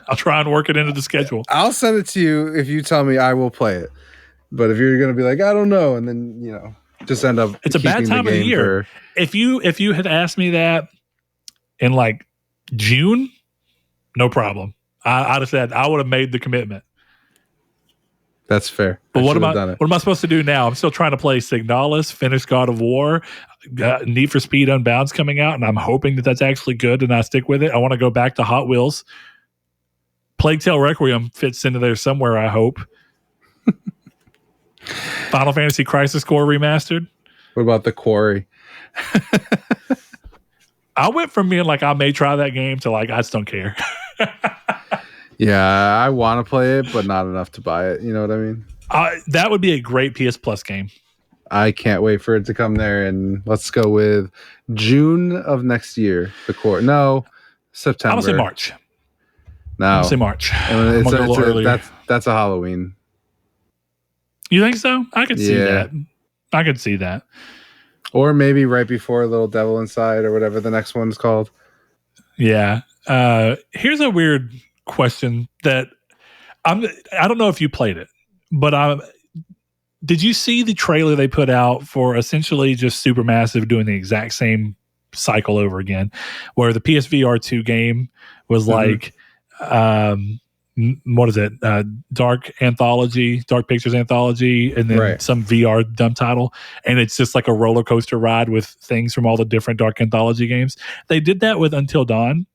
I'll try and work it into the schedule. I'll send it to you if you tell me I will play it. But if you're going to be like, I don't know, and then, just end up it's a bad time of the year. If you had asked me that in like June, no problem. I'd have said I would have made the commitment. That's fair. But what am I supposed to do now? I'm still trying to play Signalis, finish God of War, Need for Speed Unbound's coming out, and I'm hoping that that's actually good and I stick with it. I want to go back to Hot Wheels. Plague Tale Requiem fits into there somewhere, I hope. Final Fantasy Crisis Core Remastered. What about The Quarry? I went from being like, I may try that game to like, I just don't care. Yeah, I want to play it, but not enough to buy it. You know what I mean? That would be a great PS Plus game. I can't wait for it to come there. And let's go with June of next year. The core. No, September. I'm going to say March. No. I'm going to say March. That's a Halloween. You think so? I could see that. I could see that. Or maybe right before Little Devil Inside or whatever the next one's called. Yeah. Here's a weird question that I don't know if you played it, but did you see the trailer they put out for essentially just Supermassive doing the exact same cycle over again, where the PSVR 2 game was like what is it? Dark Pictures Anthology, and then some VR dumb title. And it's just like a roller coaster ride with things from all the different Dark Anthology games. They did that with Until Dawn,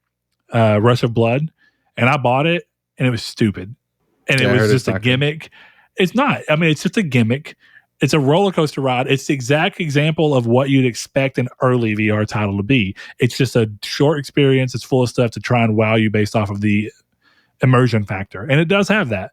Rush of Blood, and I bought it, and it was stupid. And it was just a gimmick. It's not. I mean, it's just a gimmick. It's a roller coaster ride. It's the exact example of what you'd expect an early VR title to be. It's just a short experience. It's full of stuff to try and wow you based off of the immersion factor. And it does have that.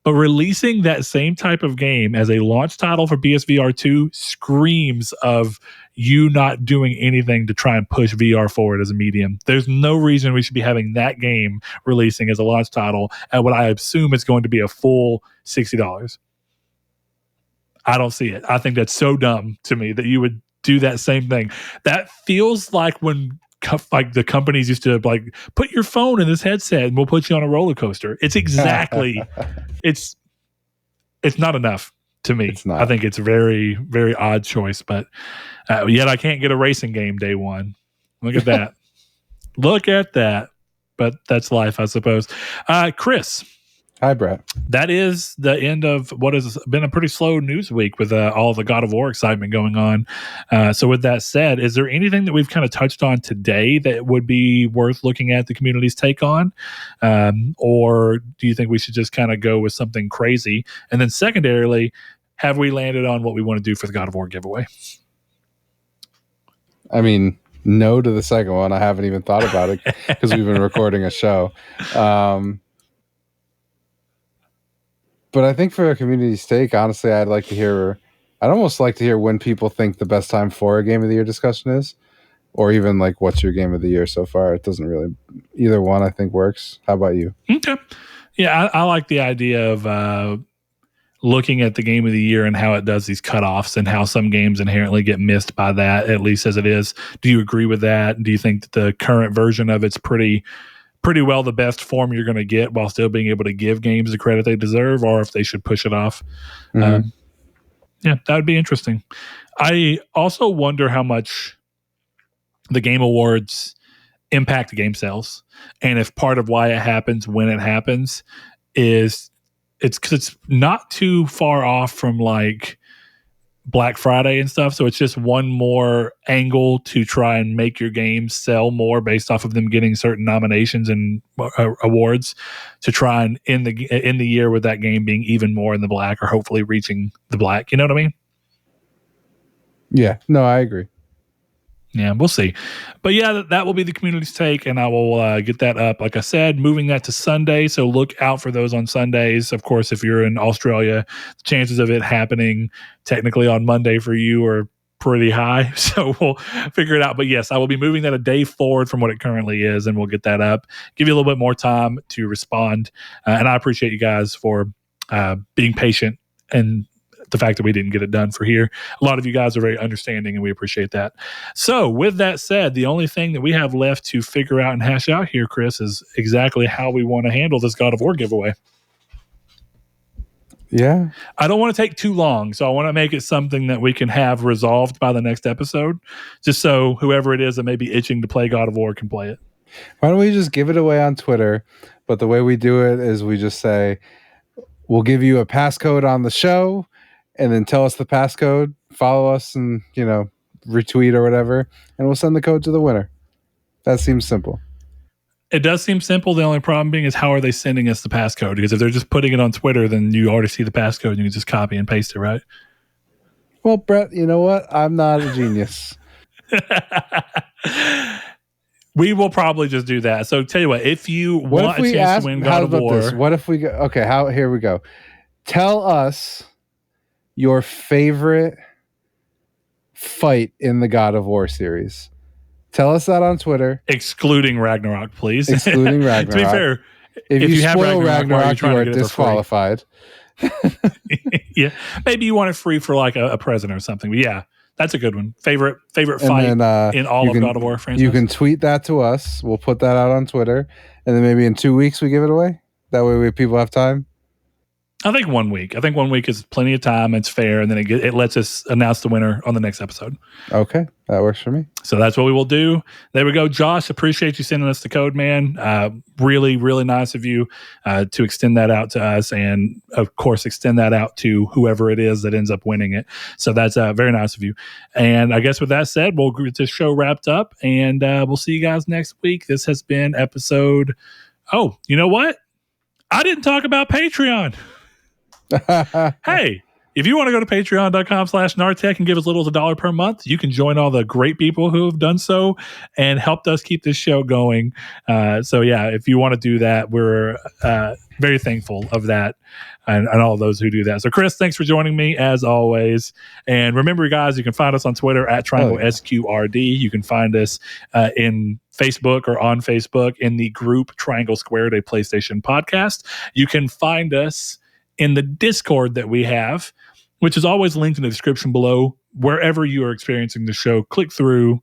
But releasing that same type of game as a launch title for PSVR 2 screams of you not doing anything to try and push VR forward as a medium. There's no reason we should be having that game releasing as a launch title at what I assume is going to be a full $60. I don't see it. I think that's so dumb to me that you would do that same thing. That feels like when the companies used to like put your phone in this headset and we'll put you on a roller coaster. It's exactly it's not enough to me. It's not. I think it's a very, very odd choice, but yet I can't get a racing game day one. Look at that. Look at that. But that's life, I suppose. Chris. Hi, Brett. That is the end of what has been a pretty slow news week with all the God of War excitement going on. So with that said, is there anything that we've kind of touched on today that would be worth looking at the community's take on? Or do you think we should just kind of go with something crazy? And then secondarily, have we landed on what we want to do for the God of War giveaway? I mean, no to the second one. I haven't even thought about it because we've been recording a show. But I think for a community's take, honestly, I'd almost like to hear when people think the best time for a game of the year discussion is, or even like what's your game of the year so far. It doesn't really, either one I think works. How about you? Okay. Yeah, I like the idea of looking at the game of the year and how it does these cutoffs and how some games inherently get missed by that, at least as it is. Do you agree with that? Do you think that the current version of it's pretty well the best form you're going to get while still being able to give games the credit they deserve, or if they should push it off? Mm-hmm. Yeah, that would be interesting. I also wonder how much the Game Awards impact game sales, and if part of why it happens when it happens is it's because it's not too far off from like Black Friday and stuff, so it's just one more angle to try and make your games sell more based off of them getting certain nominations and awards to try and end the year with that game being even more in the black, or hopefully reaching the black. You know what I mean? Yeah, no, I agree. Yeah, we'll see. But yeah, that will be the community's take, and I will get that up. Like I said, moving that to Sunday, so look out for those on Sundays. Of course, if you're in Australia, the chances of it happening technically on Monday for you are pretty high, so we'll figure it out. But yes, I will be moving that a day forward from what it currently is, and we'll get that up, give you a little bit more time to respond. And I appreciate you guys for being patient and the fact that we didn't get it done for here. A lot of you guys are very understanding, and we appreciate that. So with that said, the only thing that we have left to figure out and hash out here, Chris, is exactly how we want to handle this God of War giveaway. Yeah. I don't want to take too long, so I want to make it something that we can have resolved by the next episode, just so whoever it is that may be itching to play God of War can play it. Why don't we just give it away on Twitter? But the way we do it is we just say, we'll give you a passcode on the show, and then tell us the passcode, follow us, and, retweet or whatever, and we'll send the code to the winner. That seems simple. It does seem simple. The only problem being is how are they sending us the passcode? Because if they're just putting it on Twitter, then you already see the passcode and you can just copy and paste it, right? Well, Brett, you know what? I'm not a genius. We will probably just do that. So tell you what, if you want a chance to win God of War. What if we go? Okay, here we go. Tell us your favorite fight in the God of War series. Tell us that on Twitter. Excluding Ragnarok, please. Excluding Ragnarok. To be fair, if you have Ragnarok, you are disqualified. Yeah, maybe you want it free for like a present or something. But yeah, that's a good one. Favorite fight in all of God of War franchise. You can tweet that to us. We'll put that out on Twitter, and then maybe in 2 weeks we give it away. That way people have time. I think 1 week. I think 1 week is plenty of time. It's fair, and then it lets us announce the winner on the next episode. Okay, that works for me. So that's what we will do. There we go. Josh, appreciate you sending us the code, man. Really, really nice of you to extend that out to us, and of course, extend that out to whoever it is that ends up winning it. So that's very nice of you. And I guess with that said, we'll get this show wrapped up, and we'll see you guys next week. This has been episode. Oh, you know what? I didn't talk about Patreon. Hey, if you want to go to patreon.com/Nartech and give as little as $1 per month, you can join all the great people who have done so and helped us keep this show going. So yeah, if you want to do that, we're very thankful of that and all those who do that. So Chris, thanks for joining me as always. And remember, guys, you can find us on Twitter at Triangle SQRD. You can find us in Facebook or on Facebook in the group Triangle Squared, a PlayStation podcast. You can find us in the Discord that we have, which is always linked in the description below. Wherever you are experiencing the show, click through,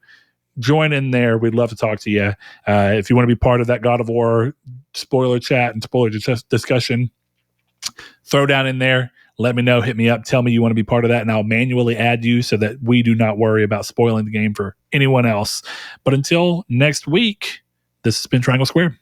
join in there. We'd love to talk to you. If you want to be part of that God of War spoiler chat and spoiler discussion, throw down in there. Let me know. Hit me up. Tell me you want to be part of that, and I'll manually add you so that we do not worry about spoiling the game for anyone else. But until next week, this has been Triangle Squared.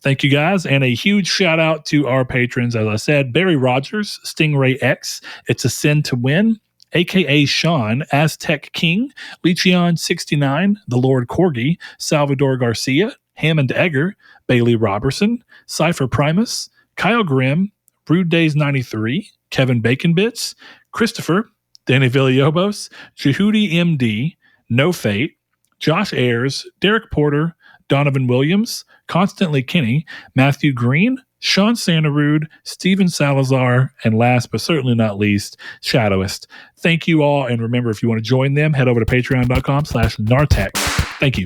Thank you, guys. And a huge shout out to our patrons. As I said, Barry Rogers, Stingray X, It's a Sin to Win, a.k.a. Sean, Aztec King, Lecheon69, The Lord Corgi, Salvador Garcia, Hammond Egger, Bailey Robertson, Cypher Primus, Kyle Grimm, Rude Days 93, Kevin Bacon Bits, Christopher, Danny Villalobos, Jehudi MD, No Fate, Josh Ayers, Derek Porter, Donovan Williams, Constantly Kinney, Matthew Green, Sean Santarude, Steven Salazar, and last but certainly not least, Shadowist. Thank you all. And remember, if you want to join them, head over to patreon.com/Nartech. Thank you.